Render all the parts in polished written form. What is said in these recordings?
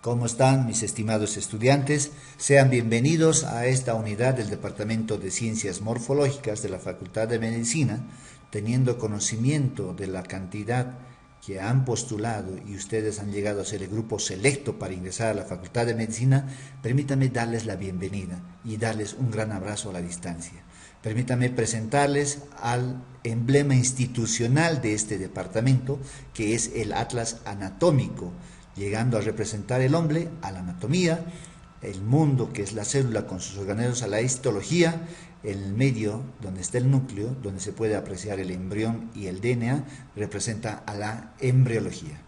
¿Cómo están mis estimados estudiantes? Sean bienvenidos a esta unidad del Departamento de Ciencias Morfológicas de la Facultad de Medicina. Teniendo conocimiento de la cantidad que han postulado y ustedes han llegado a ser el grupo selecto para ingresar a la Facultad de Medicina, permítanme darles la bienvenida y darles un gran abrazo a la distancia. Permítanme presentarles al emblema institucional de este departamento, que es el Atlas Anatómico, llegando a representar el hombre a la anatomía, el mundo que es la célula con sus organelos a la histología, el medio donde está el núcleo, donde se puede apreciar el embrión y el DNA, representa a la embriología.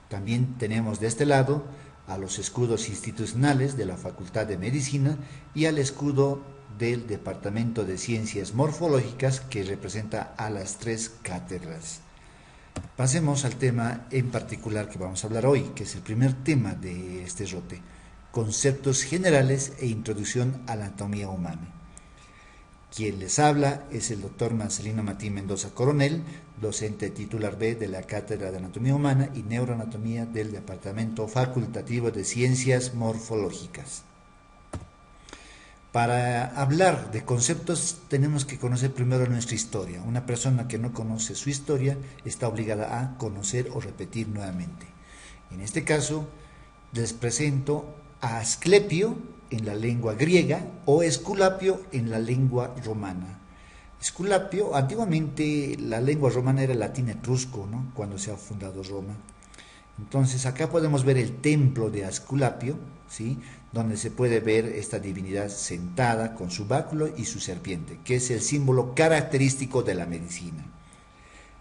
También tenemos de este lado a los escudos institucionales de la Facultad de Medicina y al escudo del Departamento de Ciencias Morfológicas, que representa a las tres cátedras. Pasemos al tema en particular que vamos a hablar hoy, que es el primer tema de este ROTE: conceptos generales e introducción a la anatomía humana. Quien les habla es el doctor Marcelino Martín Mendoza Coronel, docente titular B de la Cátedra de Anatomía Humana y Neuroanatomía del Departamento Facultativo de Ciencias Morfológicas. Para hablar de conceptos tenemos que conocer primero nuestra historia. Una persona que no conoce su historia está obligada a conocer o repetir nuevamente. En este caso les presento a Asclepio en la lengua griega o Esculapio en la lengua romana. Esculapio, antiguamente la lengua romana era latín etrusco, ¿no?, cuando se ha fundado Roma. Entonces acá podemos ver el templo de Asculapio, ¿sí?, donde se puede ver esta divinidad sentada con su báculo y su serpiente, que es el símbolo característico de la medicina.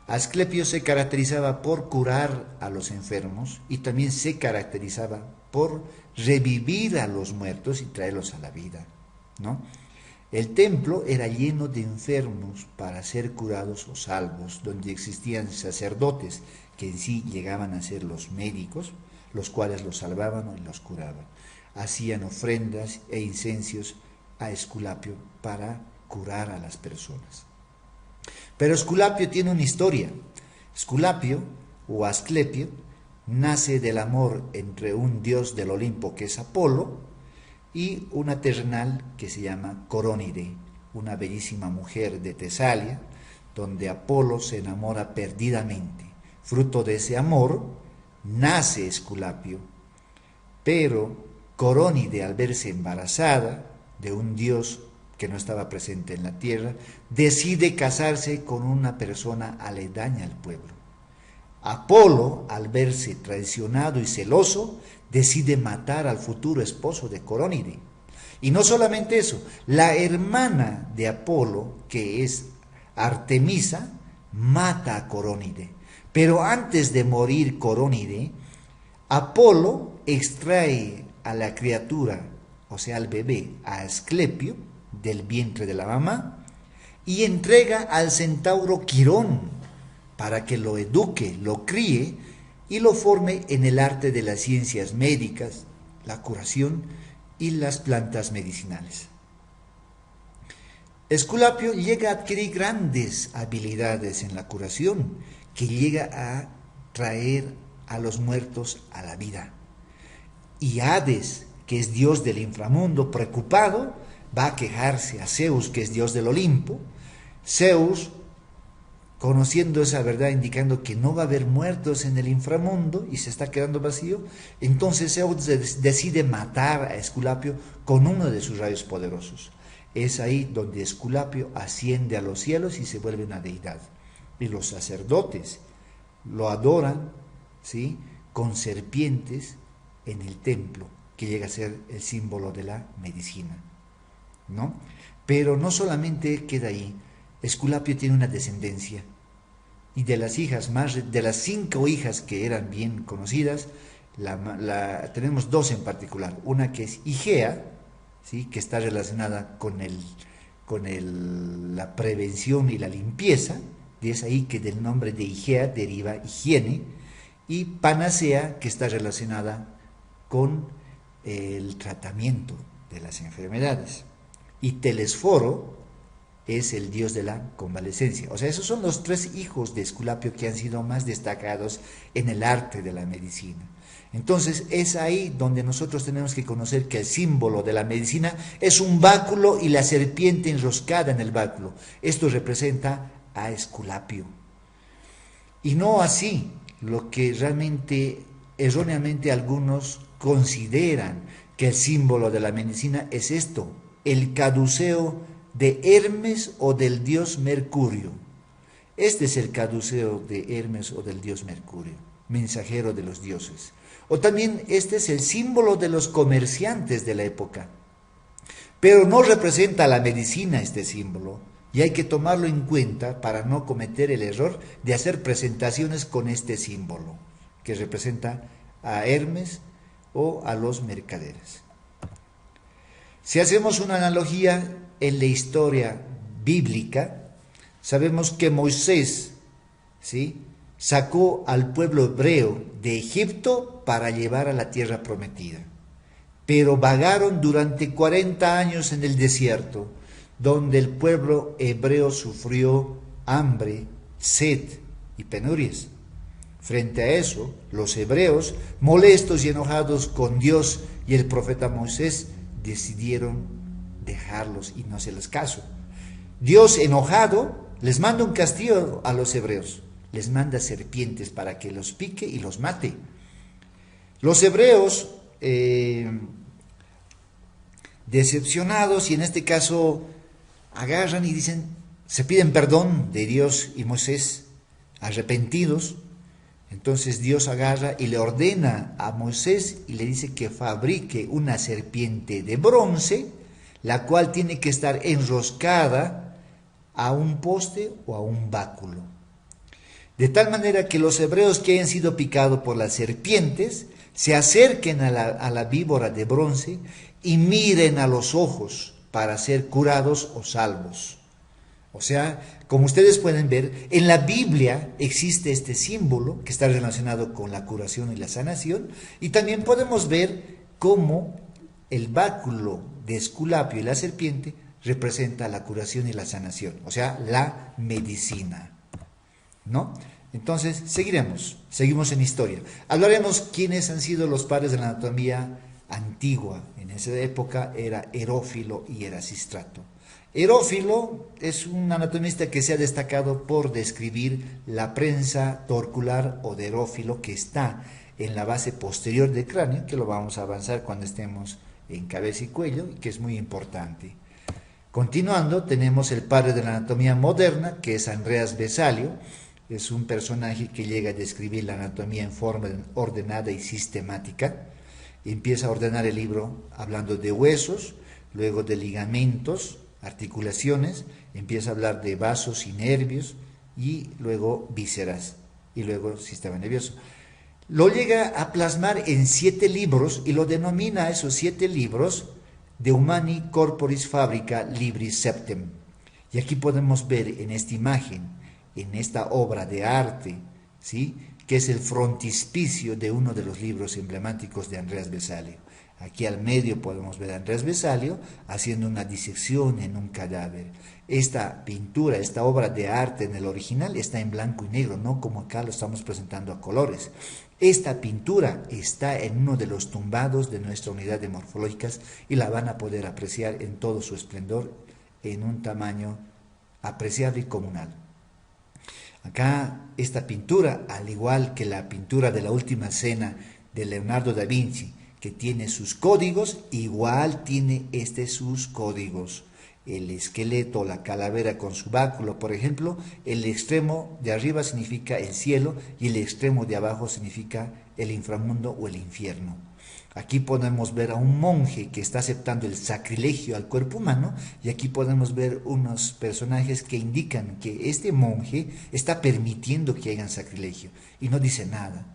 Asclepio se caracterizaba por curar a los enfermos y también se caracterizaba por revivir a los muertos y traerlos a la vida, ¿no? El templo era lleno de enfermos para ser curados o salvos, donde existían sacerdotes que en sí llegaban a ser los médicos, los cuales los salvaban y los curaban. Hacían ofrendas e incensios a Esculapio para curar a las personas. Pero Esculapio tiene una historia. Esculapio o Asclepio nace del amor entre un dios del Olimpo que es Apolo y una terrenal que se llama Corónide, una bellísima mujer de Tesalia, donde Apolo se enamora perdidamente. Fruto de ese amor nace Esculapio, pero Corónide, al verse embarazada de un dios que no estaba presente en la tierra, decide casarse con una persona aledaña al pueblo. Apolo, al verse traicionado y celoso, decide matar al futuro esposo de Corónide. Y no solamente eso, la hermana de Apolo, que es Artemisa, mata a Corónide. Pero antes de morir Corónide, Apolo extrae a la criatura, o sea al bebé, a Asclepio, del vientre de la mamá, y entrega al centauro Quirón para que lo eduque, lo críe y lo forme en el arte de las ciencias médicas, la curación y las plantas medicinales. Esculapio llega a adquirir grandes habilidades en la curación, que llega a traer a los muertos a la vida. Y Hades, que es dios del inframundo, preocupado, va a quejarse a Zeus, que es dios del Olimpo. Zeus, conociendo esa verdad, indicando que no va a haber muertos en el inframundo y se está quedando vacío, entonces Zeus decide matar a Esculapio con uno de sus rayos poderosos. Es ahí donde Esculapio asciende a los cielos y se vuelve una deidad. Y los sacerdotes lo adoran, ¿sí?, con serpientes en el templo, que llega a ser el símbolo de la medicina, ¿no? Pero no solamente queda ahí. Esculapio tiene una descendencia, y de las 5 hijas que eran bien conocidas, tenemos 2 en particular. Una que es Igea, ¿sí?, que está relacionada con la prevención y la limpieza, y es ahí que del nombre de Igea deriva higiene, y Panacea, que está relacionada con el tratamiento de las enfermedades, y Telesforo es el dios de la convalecencia. O sea, esos son los 3 hijos de Esculapio que han sido más destacados en el arte de la medicina. Entonces es ahí donde nosotros tenemos que conocer que el símbolo de la medicina es un báculo y la serpiente enroscada en el báculo. Esto representa a Esculapio. Y no así lo que realmente erróneamente algunos consideran que el símbolo de la medicina es esto, el caduceo de Hermes o del dios Mercurio. Este es el caduceo de Hermes o del dios Mercurio, mensajero de los dioses. O también este es el símbolo de los comerciantes de la época. Pero no representa la medicina este símbolo, y hay que tomarlo en cuenta para no cometer el error de hacer presentaciones con este símbolo, que representa a Hermes o a los mercaderes. Si hacemos una analogía en la historia bíblica, sabemos que Moisés, ¿sí?, sacó al pueblo hebreo de Egipto para llevar a la tierra prometida. Pero vagaron durante 40 años en el desierto, donde el pueblo hebreo sufrió hambre, sed y penurias. Frente a eso, los hebreos, molestos y enojados con Dios y el profeta Moisés, decidieron dejarlos y no hacerles caso. Dios, enojado, les manda un castigo a los hebreos. Les manda serpientes para que los pique y los mate. Los hebreos, decepcionados, y en este caso agarran y dicen, se piden perdón de Dios y Moisés, arrepentidos. Entonces Dios agarra y le ordena a Moisés y le dice que fabrique una serpiente de bronce, la cual tiene que estar enroscada a un poste o a un báculo. De tal manera que los hebreos que hayan sido picados por las serpientes se acerquen a la víbora de bronce y miren a los ojos para ser curados o salvos. O sea, como ustedes pueden ver, en la Biblia existe este símbolo que está relacionado con la curación y la sanación, y también podemos ver cómo el báculo de Esculapio y la serpiente representa la curación y la sanación, o sea, la medicina, ¿no? Entonces, seguimos en historia. Hablaremos quiénes han sido los padres de la anatomía antigua. En esa época era Herófilo y Erasistrato. Herófilo es un anatomista que se ha destacado por describir la prensa torcular o de Herófilo que está en la base posterior del cráneo, que lo vamos a avanzar cuando estemos en cabeza y cuello, y que es muy importante. Continuando, tenemos el padre de la anatomía moderna, que es Andreas Vesalio. Es un personaje que llega a describir la anatomía en forma ordenada y sistemática. Empieza a ordenar el libro hablando de huesos, luego de ligamentos, articulaciones, empieza a hablar de vasos y nervios, y luego vísceras, y luego sistema nervioso. Lo llega a plasmar en 7 libros y lo denomina a esos 7 libros De Humani Corporis Fabrica Libris Septem. Y aquí podemos ver en esta imagen, en esta obra de arte, ¿sí?, que es el frontispicio de uno de los libros emblemáticos de Andreas Vesalio. Aquí al medio podemos ver a Andreas Vesalio haciendo una disección en un cadáver. Esta pintura, esta obra de arte en el original está en blanco y negro, no como acá lo estamos presentando a colores. Esta pintura está en uno de los tumbados de nuestra unidad de morfológicas y la van a poder apreciar en todo su esplendor, en un tamaño apreciable y comunal. Acá esta pintura, al igual que la pintura de la Última Cena de Leonardo da Vinci, que tiene sus códigos, igual tiene sus códigos. El esqueleto, la calavera con su báculo, por ejemplo, el extremo de arriba significa el cielo y el extremo de abajo significa el inframundo o el infierno. Aquí podemos ver a un monje que está aceptando el sacrilegio al cuerpo humano, y aquí podemos ver unos personajes que indican que este monje está permitiendo que hagan sacrilegio y no dice nada.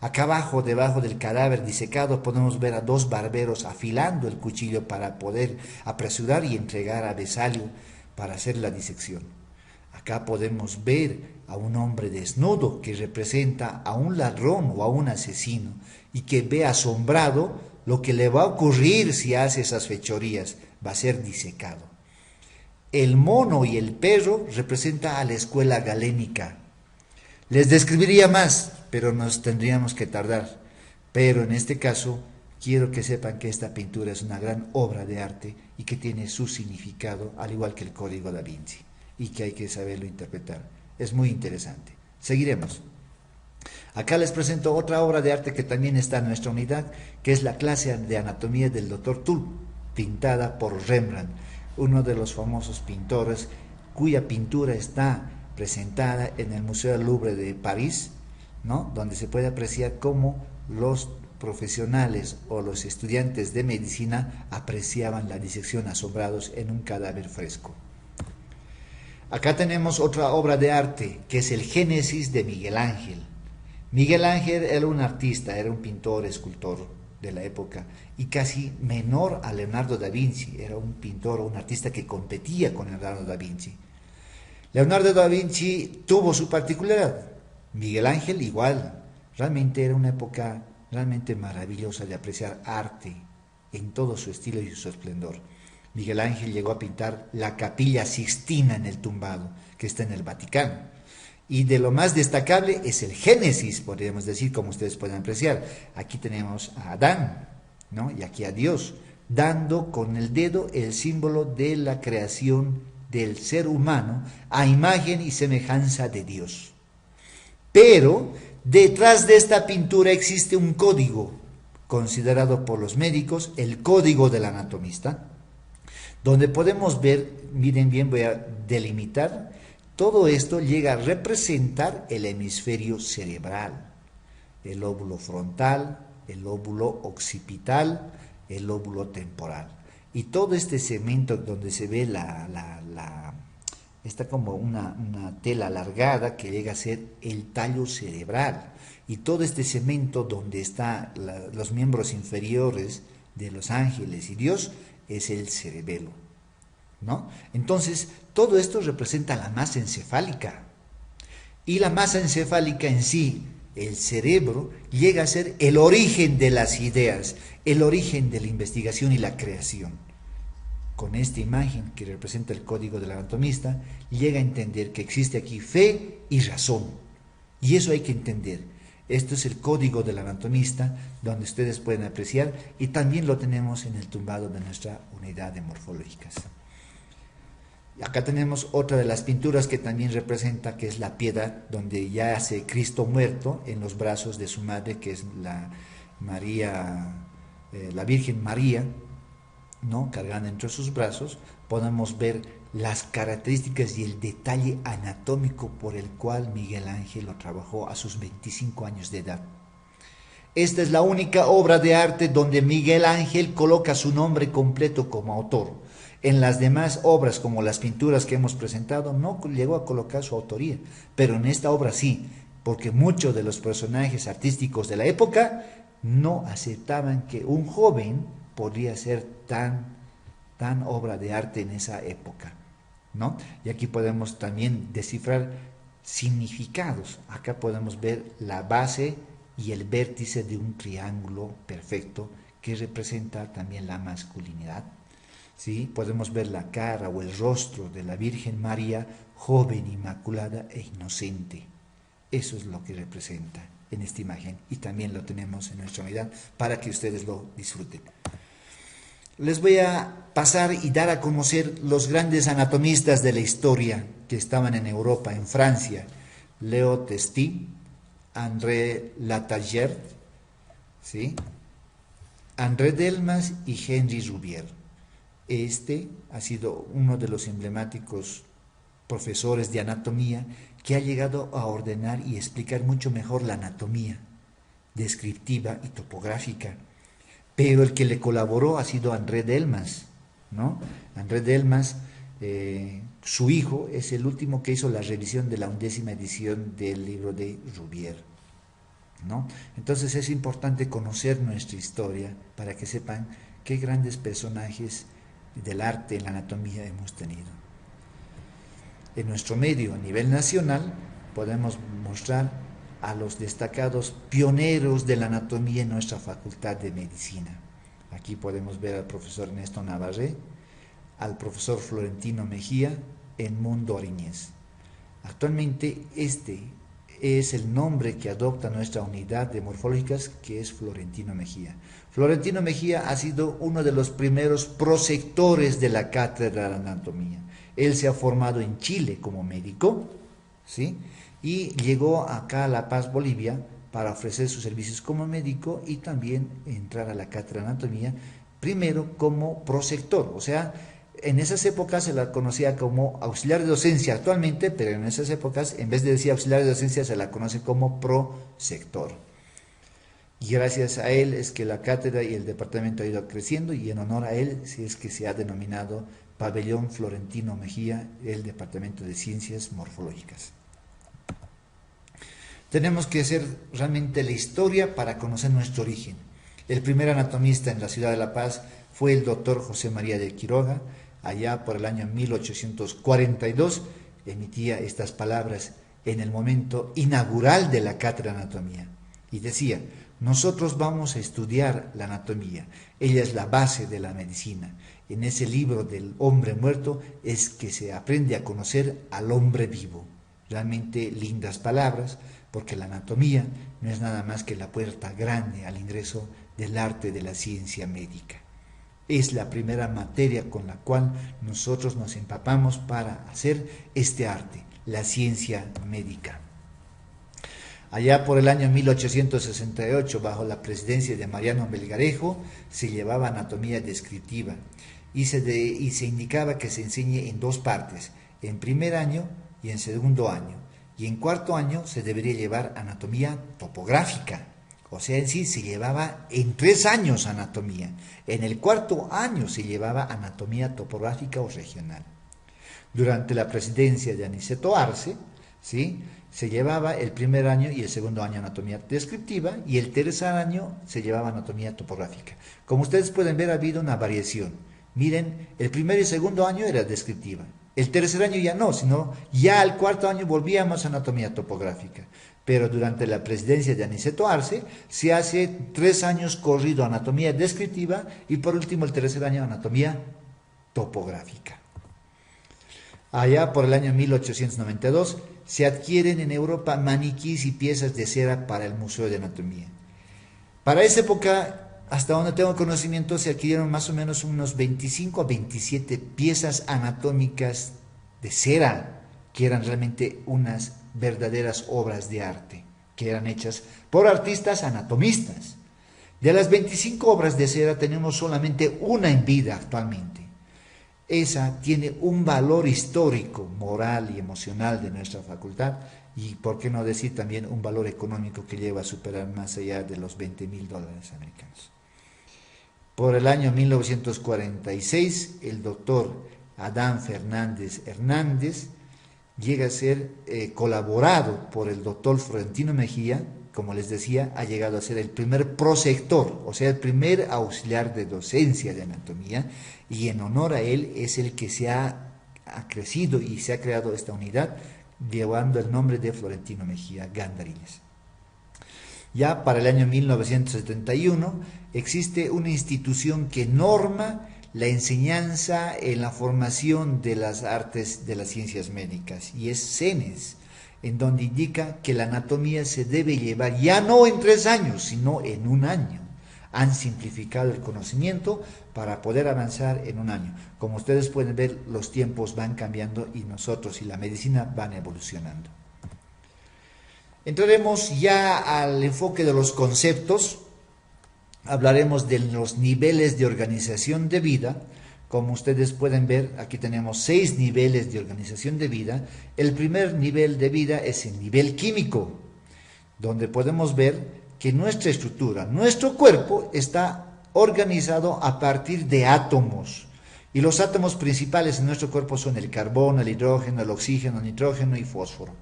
Acá abajo, debajo del cadáver disecado, podemos ver a 2 barberos afilando el cuchillo para poder apresurar y entregar a Vesalio para hacer la disección. Acá podemos ver a un hombre desnudo que representa a un ladrón o a un asesino y que ve asombrado lo que le va a ocurrir si hace esas fechorías. Va a ser disecado. El mono y el perro representan a la escuela galénica. Les describiría más, pero nos tendríamos que tardar. Pero en este caso, quiero que sepan que esta pintura es una gran obra de arte y que tiene su significado, al igual que el Código Da Vinci, y que hay que saberlo interpretar. Es muy interesante. Seguiremos. Acá les presento otra obra de arte que también está en nuestra unidad, que es la clase de anatomía del Dr. Tull, pintada por Rembrandt, uno de los famosos pintores cuya pintura está presentada en el Museo del Louvre de París, ¿no? Donde se puede apreciar cómo los profesionales o los estudiantes de medicina apreciaban la disección asombrados en un cadáver fresco. Acá tenemos otra obra de arte, que es el Génesis de Miguel Ángel. Miguel Ángel era un artista, era un pintor, escultor de la época, y casi menor a Leonardo da Vinci. Era un pintor o un artista que competía con Leonardo da Vinci. Leonardo da Vinci tuvo su particularidad, Miguel Ángel igual. Realmente era una época realmente maravillosa de apreciar arte en todo su estilo y su esplendor. Miguel Ángel llegó a pintar la Capilla Sixtina en el Tumbado, que está en el Vaticano. Y de lo más destacable es el Génesis, podríamos decir, como ustedes pueden apreciar. Aquí tenemos a Adán, ¿no? Y aquí a Dios, dando con el dedo el símbolo de la creación del ser humano a imagen y semejanza de Dios. Pero detrás de esta pintura existe un código, considerado por los médicos el código del anatomista, donde podemos ver, miren bien, voy a delimitar, todo esto llega a representar el hemisferio cerebral, el lóbulo frontal, el lóbulo occipital, el lóbulo temporal. Y todo este segmento donde se ve está como una tela alargada que llega a ser el tallo cerebral. Y todo este segmento donde están los miembros inferiores de los ángeles y Dios es el cerebelo, ¿no? Entonces, todo esto representa la masa encefálica. Y la masa encefálica en sí, el cerebro, llega a ser el origen de las ideas, el origen de la investigación y la creación. Con esta imagen que representa el código del anatomista, llega a entender que existe aquí fe y razón. Y eso hay que entender. Esto es el código del anatomista, donde ustedes pueden apreciar, y también lo tenemos en el tumbado de nuestra unidad de morfológicas. Acá tenemos otra de las pinturas que también representa, que es la piedra, donde yace Cristo muerto en los brazos de su madre, que es la Virgen María, ¿no? Cargando entre sus brazos. Podemos ver las características y el detalle anatómico por el cual Miguel Ángel lo trabajó a sus 25 años de edad. Esta es la única obra de arte donde Miguel Ángel coloca su nombre completo como autor. En las demás obras, como las pinturas que hemos presentado, no llegó a colocar su autoría, pero en esta obra sí, porque muchos de los personajes artísticos de la época no aceptaban que un joven podría ser tan obra de arte en esa época, ¿no? Y aquí podemos también descifrar significados. Acá podemos ver la base y el vértice de un triángulo perfecto que representa también la masculinidad, ¿sí? Podemos ver la cara o el rostro de la Virgen María, joven, inmaculada e inocente. Eso es lo que representa en esta imagen, y también lo tenemos en nuestra unidad para que ustedes lo disfruten. Les voy a pasar y dar a conocer los grandes anatomistas de la historia que estaban en Europa, en Francia: Leo Testi, André Latailleur, ¿sí? André Delmas y Henri Rouvier. Este ha sido uno de los emblemáticos profesores de anatomía que ha llegado a ordenar y explicar mucho mejor la anatomía descriptiva y topográfica. Pero el que le colaboró ha sido André Delmas, ¿no? André Delmas, su hijo, es el último que hizo la revisión de la 11ª edición del libro de Rouvier, ¿no? Entonces es importante conocer nuestra historia para que sepan qué grandes personajes del arte en la anatomía hemos tenido. En nuestro medio, a nivel nacional, podemos mostrar a los destacados pioneros de la anatomía en nuestra Facultad de Medicina. Aquí podemos ver al profesor Ernesto Navarrete, al profesor Florentino Mejía, Edmundo Ariñez. Actualmente es el nombre que adopta nuestra unidad de morfológicas, que es Florentino Mejía. Florentino Mejía ha sido uno de los primeros prosectores de la cátedra de anatomía. Él se ha formado en Chile como médico, ¿sí? Y llegó acá a La Paz, Bolivia, para ofrecer sus servicios como médico y también entrar a la cátedra de anatomía, primero como prosector, o sea, en esas épocas se la conocía como auxiliar de docencia actualmente, pero en esas épocas, en vez de decir auxiliar de docencia, se la conoce como prosector. Y gracias a él es que la cátedra y el departamento ha ido creciendo, y en honor a él si es que se ha denominado Pabellón Florentino Mejía, el Departamento de Ciencias Morfológicas. Tenemos que hacer realmente la historia para conocer nuestro origen. El primer anatomista en la ciudad de La Paz fue el doctor José María de Quiroga. Allá por el año 1842 emitía estas palabras en el momento inaugural de la cátedra de anatomía. Y decía: nosotros vamos a estudiar la anatomía, ella es la base de la medicina. En ese libro del hombre muerto es que se aprende a conocer al hombre vivo. Realmente lindas palabras, porque la anatomía no es nada más que la puerta grande al ingreso del arte de la ciencia médica. Es la primera materia con la cual nosotros nos empapamos para hacer este arte, la ciencia médica. Allá por el año 1868, bajo la presidencia de Mariano Melgarejo, se llevaba anatomía descriptiva y se indicaba que se enseñe en dos partes, en primer año y en segundo año. Y en cuarto año se debería llevar anatomía topográfica. O sea, en sí se llevaba en 3 años anatomía. En el cuarto año se llevaba anatomía topográfica o regional. Durante la presidencia de Aniceto Arce, ¿sí?, se llevaba el primer año y el segundo año anatomía descriptiva, y el tercer año se llevaba anatomía topográfica. Como ustedes pueden ver, ha habido una variación. Miren, el primer y segundo año era descriptiva. El tercer año ya no, sino ya al cuarto año volvíamos a anatomía topográfica. Pero durante la presidencia de Aniceto Arce se hace 3 años corrido anatomía descriptiva y por último el tercer año anatomía topográfica. Allá por el año 1892 se adquieren en Europa maniquís y piezas de cera para el Museo de Anatomía. Para esa época, hasta donde tengo conocimiento, se adquirieron más o menos unos 25 a 27 piezas anatómicas de cera, que eran realmente unas verdaderas obras de arte, que eran hechas por artistas anatomistas. De las 25 obras de cera tenemos solamente una en vida actualmente. Esa tiene un valor histórico, moral y emocional de nuestra facultad, y por qué no decir también un valor económico que lleva a superar más allá de los $20,000 americanos. Por el año 1946, el doctor Adán Fernández Hernández llega a ser colaborado por el doctor Florentino Mejía. Como les decía, ha llegado a ser el primer prosector, o sea, el primer auxiliar de docencia de anatomía, y en honor a él es el que se ha crecido y se ha creado esta unidad, llevando el nombre de Florentino Mejía Gandariles. Ya para el año 1971 existe una institución que norma la enseñanza en la formación de las artes de las ciencias médicas, y es CENES, en donde indica que la anatomía se debe llevar ya no en 3 años, sino en 1 año. Han simplificado el conocimiento para poder avanzar en 1 año. Como ustedes pueden ver, los tiempos van cambiando y nosotros y la medicina van evolucionando. Entraremos ya al enfoque de los conceptos. Hablaremos de los niveles de organización de vida. Como ustedes pueden ver, aquí tenemos 6 niveles de organización de vida. El primer nivel de vida es el nivel químico, donde podemos ver que nuestra estructura, nuestro cuerpo está organizado a partir de átomos. Y los átomos principales en nuestro cuerpo son el carbono, el hidrógeno, el oxígeno, el nitrógeno y fósforo,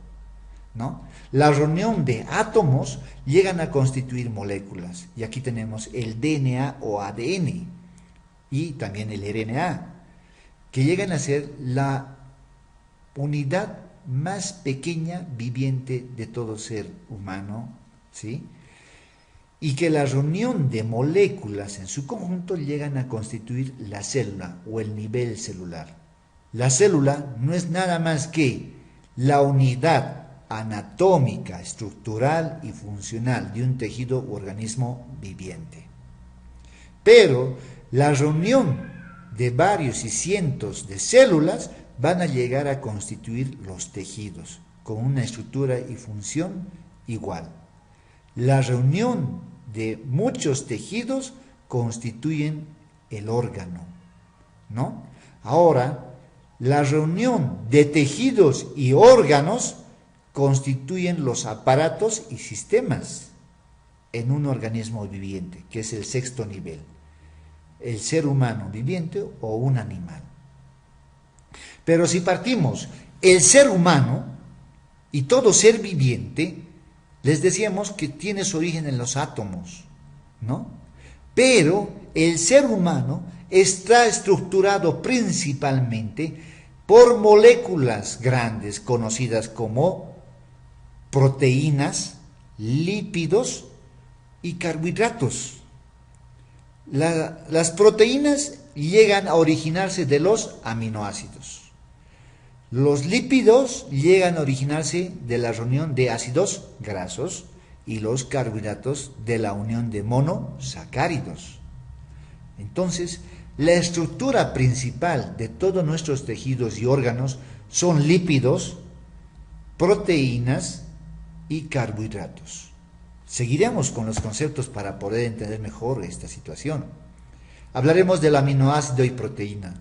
¿no? La reunión de átomos llegan a constituir moléculas. Y aquí tenemos el DNA o ADN. Y también el RNA, que llegan a ser la unidad más pequeña viviente de todo ser humano, ¿sí? Y que la reunión de moléculas en su conjunto llegan a constituir la célula o el nivel celular. La célula no es nada más que la unidad anatómica, estructural y funcional de un tejido u organismo viviente. Pero la reunión de varios y cientos de células van a llegar a constituir los tejidos, con una estructura y función igual. La reunión de muchos tejidos constituyen el órgano, ¿no? Ahora, la reunión de tejidos y órganos constituyen los aparatos y sistemas en un organismo viviente, que es el sexto nivel, el ser humano viviente o un animal. Pero si partimos el ser humano y todo ser viviente, les decíamos que tiene su origen en los átomos, ¿no? Pero el ser humano está estructurado principalmente por moléculas grandes conocidas como proteínas, lípidos y carbohidratos. Las proteínas llegan a originarse de los aminoácidos. Los lípidos llegan a originarse de la reunión de ácidos grasos y los carbohidratos de la unión de monosacáridos. Entonces, la estructura principal de todos nuestros tejidos y órganos son lípidos, proteínas y carbohidratos. Seguiremos con los conceptos para poder entender mejor esta situación. Hablaremos del aminoácido y proteína.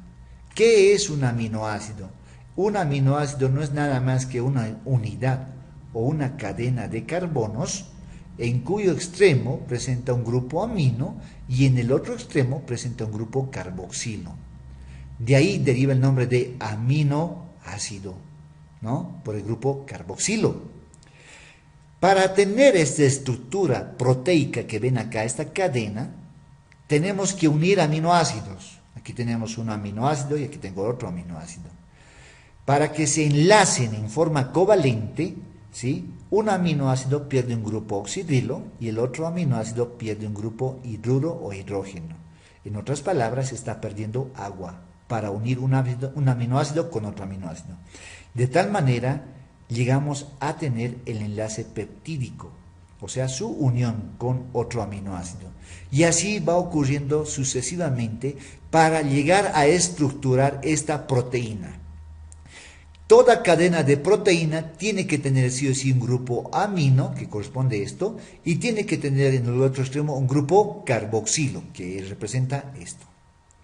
¿Qué es un aminoácido? Un aminoácido no es nada más que una unidad o una cadena de carbonos en cuyo extremo presenta un grupo amino y en el otro extremo presenta un grupo carboxilo. De ahí deriva el nombre de aminoácido, ¿no? Por el grupo carboxilo. Para tener esta estructura proteica que ven acá, esta cadena, tenemos que unir aminoácidos. Aquí tenemos un aminoácido y aquí tengo otro aminoácido. Para que se enlacen en forma covalente, ¿sí? Un aminoácido pierde un grupo oxidrilo y el otro aminoácido pierde un grupo hidruro o hidrógeno. En otras palabras, está perdiendo agua para unir un aminoácido con otro aminoácido. De tal manera, llegamos a tener el enlace peptídico, o sea, su unión con otro aminoácido. Y así va ocurriendo sucesivamente para llegar a estructurar esta proteína. Toda cadena de proteína tiene que tener sí o sí un grupo amino, que corresponde a esto, y tiene que tener en el otro extremo un grupo carboxilo, que representa esto,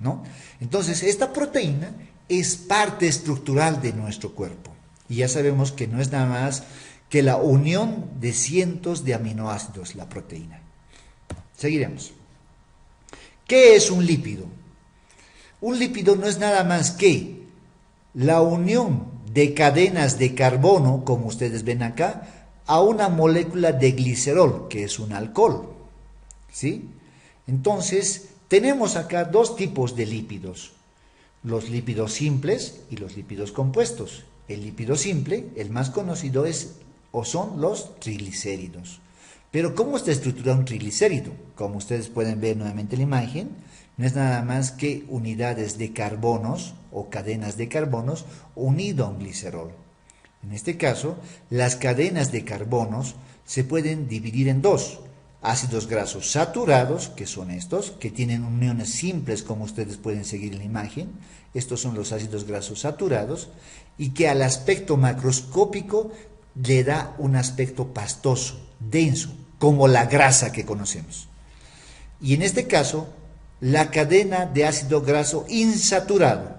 ¿no? Entonces, esta proteína es parte estructural de nuestro cuerpo. Y ya sabemos que no es nada más que la unión de cientos de aminoácidos, la proteína. Seguiremos. ¿Qué es un lípido? Un lípido no es nada más que la unión de cadenas de carbono, como ustedes ven acá, a una molécula de glicerol, que es un alcohol, ¿sí? Entonces, tenemos acá dos tipos de lípidos, los lípidos simples y los lípidos compuestos. El lípido simple, el más conocido son los triglicéridos. Pero ¿cómo está estructurado un triglicérido? Como ustedes pueden ver nuevamente en la imagen, no es nada más que unidades de carbonos o cadenas de carbonos unido a un glicerol. En este caso, las cadenas de carbonos se pueden dividir en dos. Ácidos grasos saturados, que son estos, que tienen uniones simples, como ustedes pueden seguir en la imagen. Estos son los ácidos grasos saturados, y que al aspecto macroscópico le da un aspecto pastoso, denso, como la grasa que conocemos. Y en este caso, la cadena de ácido graso insaturado,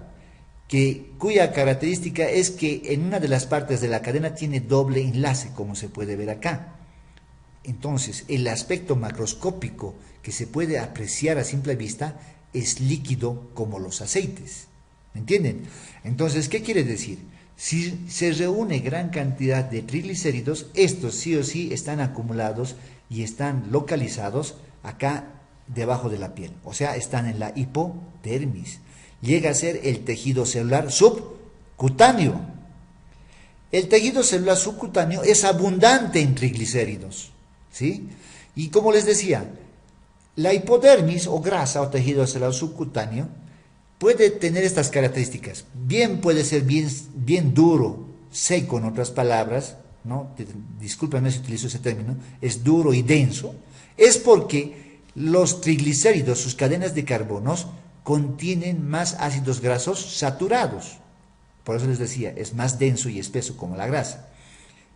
cuya característica es que en una de las partes de la cadena tiene doble enlace, como se puede ver acá. Entonces, el aspecto macroscópico que se puede apreciar a simple vista es líquido como los aceites. ¿Me entienden? Entonces, ¿qué quiere decir? Si se reúne gran cantidad de triglicéridos, estos sí o sí están acumulados y están localizados acá debajo de la piel. O sea, están en la hipodermis. Llega a ser el tejido celular subcutáneo. El tejido celular subcutáneo es abundante en triglicéridos, ¿sí? Y como les decía, la hipodermis o grasa o tejido celular subcutáneo puede tener estas características. Bien puede ser bien duro, seco en otras palabras, ¿no? Discúlpame si utilizo ese término, es duro y denso, es porque los triglicéridos, sus cadenas de carbonos, contienen más ácidos grasos saturados. Por eso les decía, es más denso y espeso como la grasa.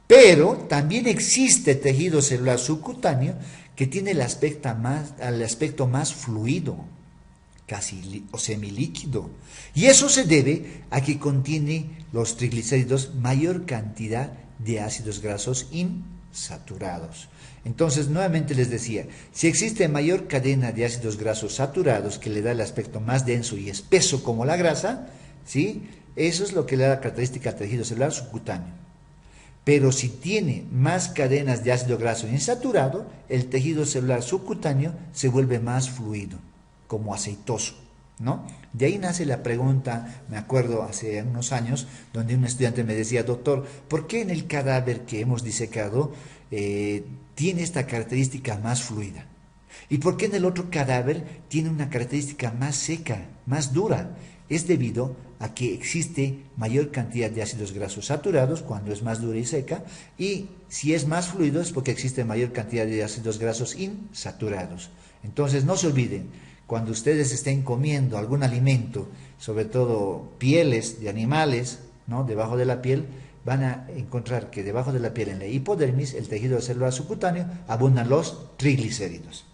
Pero también existe tejido celular subcutáneo que tiene el aspecto más fluido, casi o semilíquido. Y eso se debe a que contiene los triglicéridos mayor cantidad de ácidos grasos insaturados. Entonces, nuevamente les decía, si existe mayor cadena de ácidos grasos saturados que le da el aspecto más denso y espeso como la grasa, ¿sí? Eso es lo que le da la característica al tejido celular subcutáneo. Pero si tiene más cadenas de ácido graso insaturado, el tejido celular subcutáneo se vuelve más fluido, como aceitoso, ¿no? De ahí nace la pregunta, me acuerdo hace unos años, donde un estudiante me decía, doctor, ¿por qué en el cadáver que hemos disecado tiene esta característica más fluida? ¿Y por qué en el otro cadáver tiene una característica más seca, más dura? Es debido a que existe mayor cantidad de ácidos grasos saturados cuando es más dura y seca, y si es más fluido es porque existe mayor cantidad de ácidos grasos insaturados. Entonces no se olviden, cuando ustedes estén comiendo algún alimento, sobre todo pieles de animales, ¿no? Debajo de la piel, van a encontrar que debajo de la piel, en la hipodermis, el tejido celular subcutáneo, abundan los triglicéridos.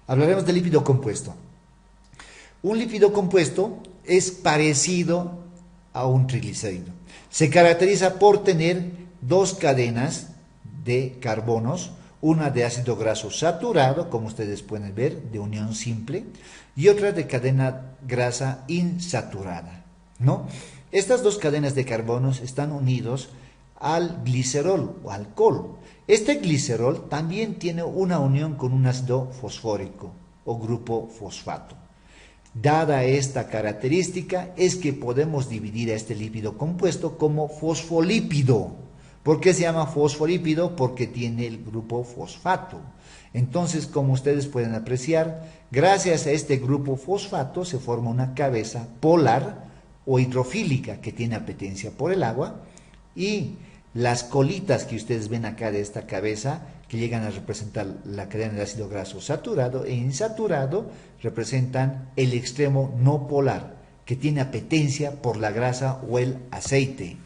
Hablaremos del lípido compuesto. Un lípido compuesto es parecido a un triglicérido. Se caracteriza por tener dos cadenas de carbonos, una de ácido graso saturado, como ustedes pueden ver, de unión simple, y otra de cadena grasa insaturada, ¿no? Estas dos cadenas de carbonos están unidos al glicerol o alcohol. Este glicerol también tiene una unión con un ácido fosfórico o grupo fosfato. Dada esta característica, es que podemos dividir a este lípido compuesto como fosfolípido. ¿Por qué se llama fosfolípido? Porque tiene el grupo fosfato. Entonces, como ustedes pueden apreciar, gracias a este grupo fosfato se forma una cabeza polar o hidrofílica que tiene apetencia por el agua, y las colitas que ustedes ven acá de esta cabeza, que llegan a representar la cadena de ácido graso saturado e insaturado, representan el extremo no polar, que tiene apetencia por la grasa o el aceite,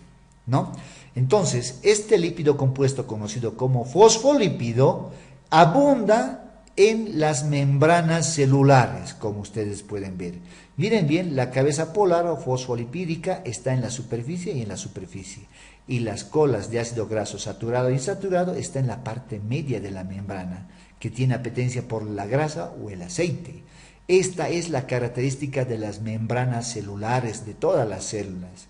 ¿no? Entonces, este lípido compuesto conocido como fosfolípido abunda en las membranas celulares, como ustedes pueden ver. Miren bien, la cabeza polar o fosfolipídica está en la superficie y en la superficie, y las colas de ácido graso saturado e insaturado está en la parte media de la membrana, que tiene apetencia por la grasa o el aceite. Esta es la característica de las membranas celulares de todas las células.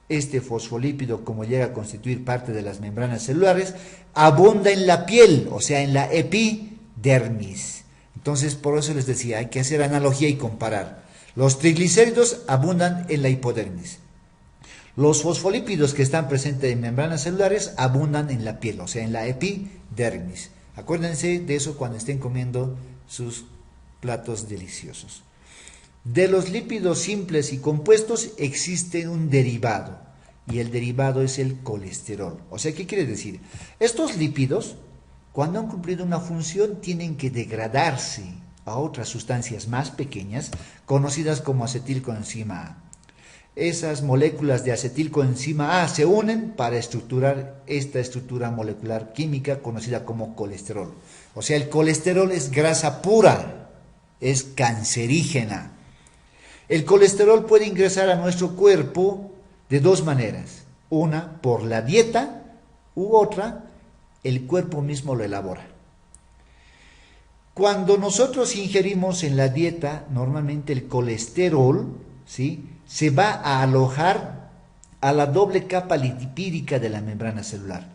Este fosfolípido, como llega a constituir parte de las membranas celulares, abunda en la piel, o sea, en la epidermis. Entonces, por eso les decía, hay que hacer analogía y comparar. Los triglicéridos abundan en la hipodermis. Los fosfolípidos que están presentes en membranas celulares abundan en la piel, o sea, en la epidermis. Acuérdense de eso cuando estén comiendo sus platos deliciosos. De los lípidos simples y compuestos existe un derivado, y el derivado es el colesterol. O sea, ¿qué quiere decir? Estos lípidos, cuando han cumplido una función, tienen que degradarse a otras sustancias más pequeñas, conocidas como acetilcoenzima A. Esas moléculas de acetilcoenzima A se unen para estructurar esta estructura molecular química conocida como colesterol. O sea, el colesterol es grasa pura, es cancerígena. El colesterol puede ingresar a nuestro cuerpo de dos maneras. Una, por la dieta, u otra, el cuerpo mismo lo elabora. Cuando nosotros ingerimos en la dieta, normalmente el colesterol, ¿sí?, se va a alojar a la doble capa lipídica de la membrana celular.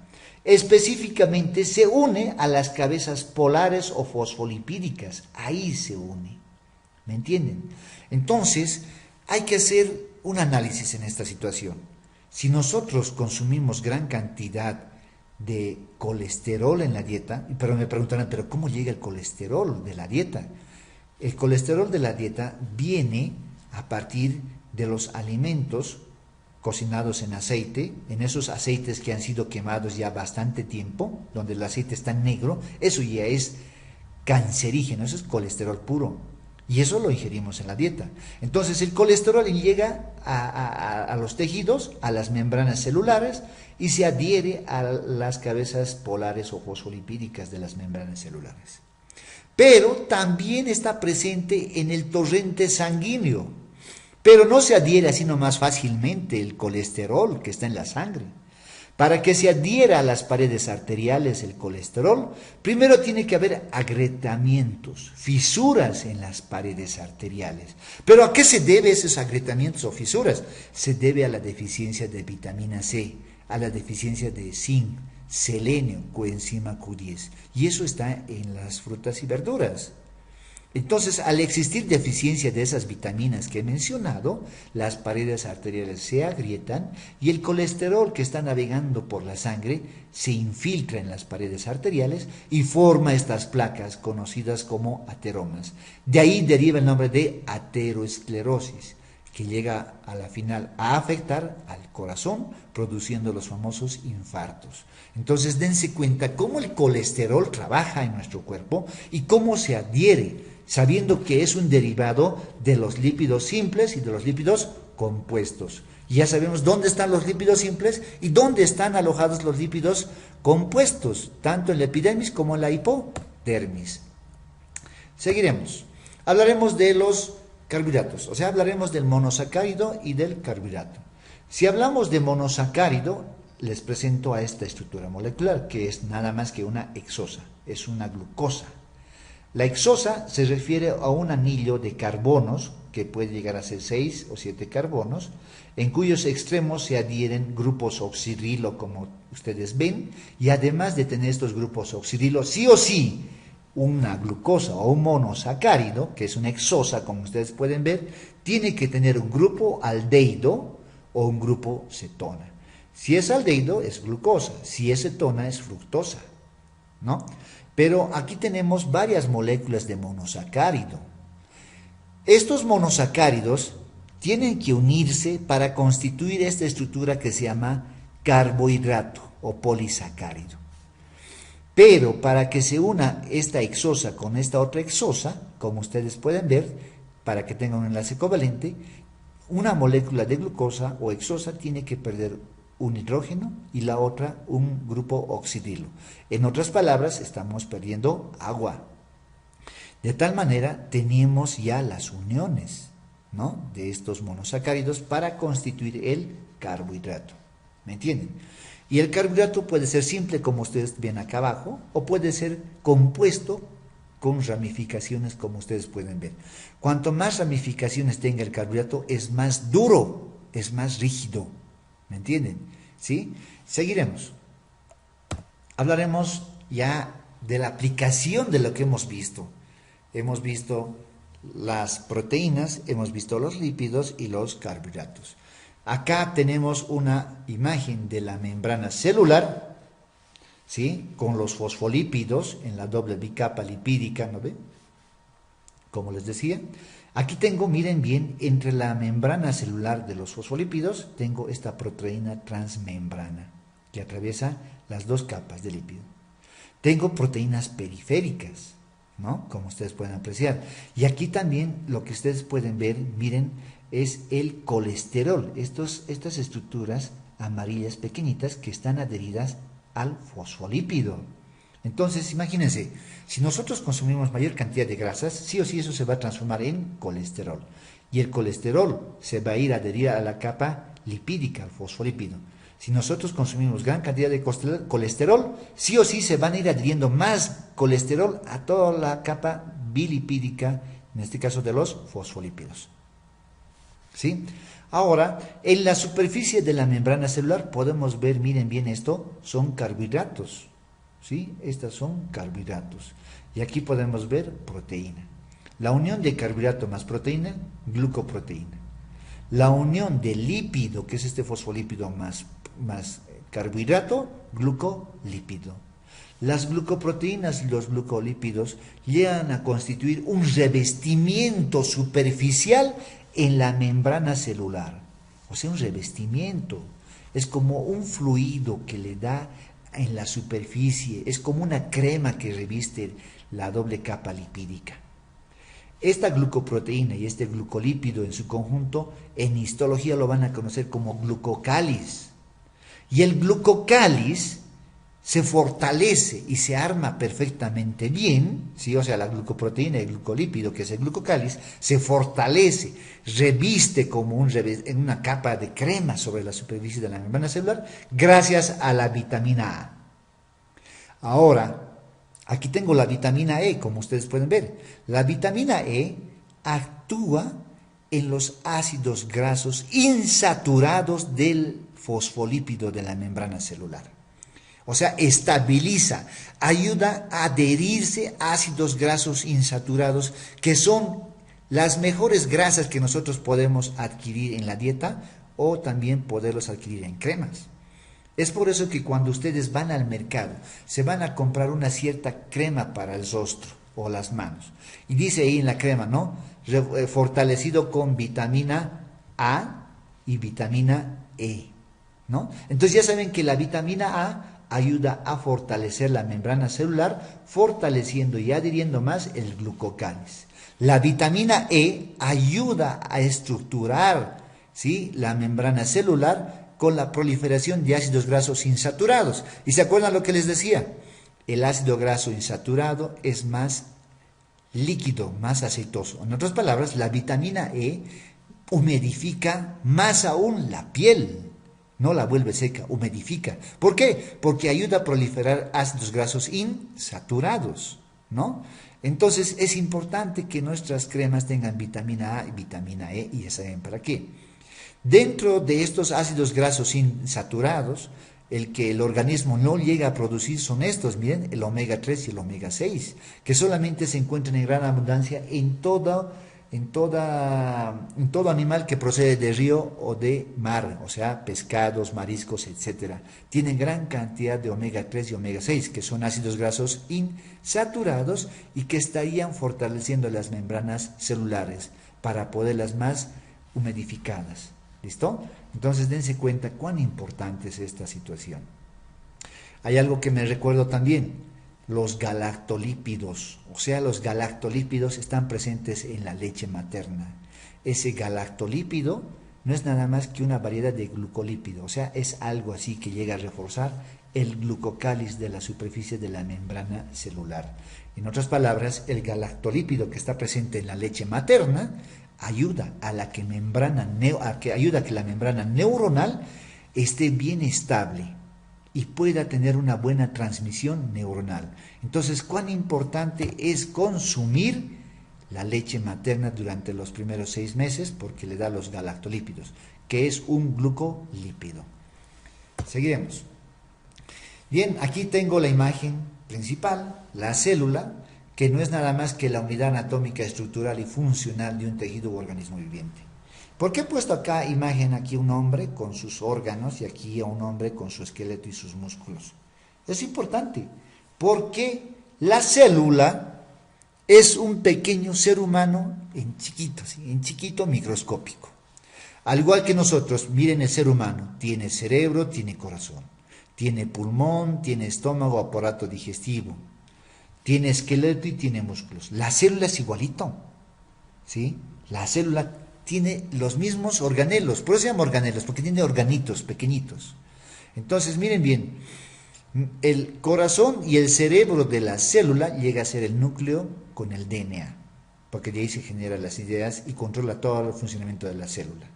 Específicamente se une a las cabezas polares o fosfolipídicas. Ahí se une. ¿Me entienden? Entonces, hay que hacer un análisis en esta situación. Si nosotros consumimos gran cantidad de colesterol en la dieta, pero me preguntarán, ¿pero cómo llega el colesterol de la dieta? El colesterol de la dieta viene a partir de los alimentos cocinados en aceite, en esos aceites que han sido quemados ya bastante tiempo, donde el aceite está negro, eso ya es cancerígeno, eso es colesterol puro. Y eso lo ingerimos en la dieta. Entonces el colesterol llega a los tejidos, a las membranas celulares y se adhiere a las cabezas polares o fosfolipídicas de las membranas celulares. Pero también está presente en el torrente sanguíneo. Pero no se adhiere así nomás fácilmente el colesterol que está en la sangre. Para que se adhiera a las paredes arteriales el colesterol, primero tiene que haber agrietamientos, fisuras en las paredes arteriales. ¿Pero a qué se debe esos agrietamientos o fisuras? Se debe a la deficiencia de vitamina C, a la deficiencia de zinc, selenio, coenzima Q10. Y eso está en las frutas y verduras. Entonces, al existir deficiencia de esas vitaminas que he mencionado, las paredes arteriales se agrietan y el colesterol que está navegando por la sangre se infiltra en las paredes arteriales y forma estas placas conocidas como ateromas. De ahí deriva el nombre de ateroesclerosis, que llega a la final a afectar al corazón, produciendo los famosos infartos. Entonces, dense cuenta cómo el colesterol trabaja en nuestro cuerpo y cómo se adhiere, sabiendo que es un derivado de los lípidos simples y de los lípidos compuestos. Y ya sabemos dónde están los lípidos simples y dónde están alojados los lípidos compuestos, tanto en la epidermis como en la hipodermis. Seguiremos. Hablaremos de los carbohidratos, o sea, hablaremos del monosacárido y del carbohidrato. Si hablamos de monosacárido, les presento a esta estructura molecular, que es nada más que una hexosa, es una glucosa. La hexosa se refiere a un anillo de carbonos, que puede llegar a ser 6 o 7 carbonos, en cuyos extremos se adhieren grupos oxidrilo, como ustedes ven, y además de tener estos grupos oxidrilo, sí o sí, una glucosa o un monosacárido, que es una hexosa, como ustedes pueden ver, tiene que tener un grupo aldehído o un grupo cetona. Si es aldehído es glucosa, si es cetona es fructosa, ¿no? Pero aquí tenemos varias moléculas de monosacárido. Estos monosacáridos tienen que unirse para constituir esta estructura que se llama carbohidrato o polisacárido. Pero para que se una esta hexosa con esta otra hexosa, como ustedes pueden ver, para que tenga un enlace covalente, una molécula de glucosa o hexosa tiene que perder un hidrógeno y la otra un grupo oxidrilo. En otras palabras, estamos perdiendo agua. De tal manera, tenemos ya las uniones, ¿no?, de estos monosacáridos para constituir el carbohidrato. ¿Me entienden? Y el carbohidrato puede ser simple, como ustedes ven acá abajo, o puede ser compuesto con ramificaciones, como ustedes pueden ver. Cuanto más ramificaciones tenga el carbohidrato, es más duro, es más rígido. ¿Me entienden? ¿Sí? Seguiremos. Hablaremos ya de la aplicación de lo que hemos visto. Hemos visto las proteínas, hemos visto los lípidos y los carbohidratos. Acá tenemos una imagen de la membrana celular, ¿sí?, con los fosfolípidos en la doble bicapa lipídica, ¿no ven? Como les decía. Aquí tengo, miren bien, entre la membrana celular de los fosfolípidos, tengo esta proteína transmembrana que atraviesa las dos capas de lípido. Tengo proteínas periféricas, ¿no?, como ustedes pueden apreciar. Y aquí también lo que ustedes pueden ver, miren, es el colesterol, estas estructuras amarillas pequeñitas que están adheridas al fosfolípido. Entonces, imagínense, si nosotros consumimos mayor cantidad de grasas, sí o sí eso se va a transformar en colesterol. Y el colesterol se va a ir a adherir a la capa lipídica, al fosfolípido. Si nosotros consumimos gran cantidad de colesterol, sí o sí se van a ir adhiriendo más colesterol a toda la capa bilipídica, en este caso de los fosfolípidos. ¿Sí? Ahora, en la superficie de la membrana celular podemos ver, miren bien esto, son carbohidratos. ¿Sí? Estas son carbohidratos. Y aquí podemos ver proteína. La unión de carbohidrato más proteína, glucoproteína. La unión de lípido, que es este fosfolípido más carbohidrato, glucolípido. Las glucoproteínas y los glucolípidos llegan a constituir un revestimiento superficial en la membrana celular. o sea, un revestimiento. Es como un fluido que le da en la superficie, es como una crema que reviste la doble capa lipídica. Esta glucoproteína y este glucolípido en su conjunto, en histología lo van a conocer como glucocáliz. Y el glucocáliz se fortalece y se arma perfectamente bien, ¿sí? O sea, la glucoproteína y el glucolípido, que es el glucocáliz, se fortalece, reviste como una capa de crema sobre la superficie de la membrana celular, gracias a la vitamina A. Ahora, aquí tengo la vitamina E, como ustedes pueden ver. La vitamina E actúa en los ácidos grasos insaturados del fosfolípido de la membrana celular. O sea, estabiliza, ayuda a adherirse a ácidos grasos insaturados, que son las mejores grasas que nosotros podemos adquirir en la dieta o también poderlos adquirir en cremas. Es por eso que cuando ustedes van al mercado, se van a comprar una cierta crema para el rostro o las manos. Y dice ahí en la crema, ¿no? Fortalecido con vitamina A y vitamina E, ¿no? Entonces ya saben que la vitamina A ayuda a fortalecer la membrana celular, fortaleciendo y adhiriendo más el glucocáliz. La vitamina E ayuda a estructurar, ¿sí?, la membrana celular con la proliferación de ácidos grasos insaturados. ¿Y se acuerdan lo que les decía? El ácido graso insaturado es más líquido, más aceitoso. En otras palabras, la vitamina E humidifica más aún la piel. No la vuelve seca, humidifica. ¿Por qué? Porque ayuda a proliferar ácidos grasos insaturados, ¿no? Entonces es importante que nuestras cremas tengan vitamina A y vitamina E, y ya saben para qué. Dentro de estos ácidos grasos insaturados, el que el organismo no llega a producir son estos, miren, el omega 3 y el omega 6, que solamente se encuentran en gran abundancia en todo animal que procede de río o de mar, o sea, pescados, mariscos, etc. Tienen gran cantidad de omega 3 y omega 6, que son ácidos grasos insaturados y que estarían fortaleciendo las membranas celulares para poderlas más humidificadas. ¿Listo? Entonces dense cuenta cuán importante es esta situación. Hay algo que me recuerdo también, los galactolípidos, o sea, los galactolípidos están presentes en la leche materna. Ese galactolípido no es nada más que una variedad de glucolípido, o sea, es algo así que llega a reforzar el glucocáliz de la superficie de la membrana celular. En otras palabras, el galactolípido que está presente en la leche materna ayuda a que la membrana neuronal esté bien estable y pueda tener una buena transmisión neuronal. Entonces, cuán importante es consumir la leche materna durante los primeros 6 meses, porque le da los galactolípidos, que es un glucolípido. Seguiremos. Bien, aquí tengo la imagen principal, la célula, que no es nada más que la unidad anatómica, estructural y funcional de un tejido u organismo viviente. ¿Por qué he puesto acá imagen aquí un hombre con sus órganos y aquí a un hombre con su esqueleto y sus músculos? Es importante, porque la célula es un pequeño ser humano en chiquito, ¿sí?, en chiquito, microscópico. Al igual que nosotros, miren el ser humano, tiene cerebro, tiene corazón, tiene pulmón, tiene estómago, aparato digestivo, tiene esqueleto y tiene músculos. La célula es igualito, ¿sí? La célula tiene los mismos organelos, por eso se llama organelos, porque tiene organitos pequeñitos. Entonces, miren bien, el corazón y el cerebro de la célula llega a ser el núcleo con el DNA, porque de ahí se generan las ideas y controla todo el funcionamiento de la célula,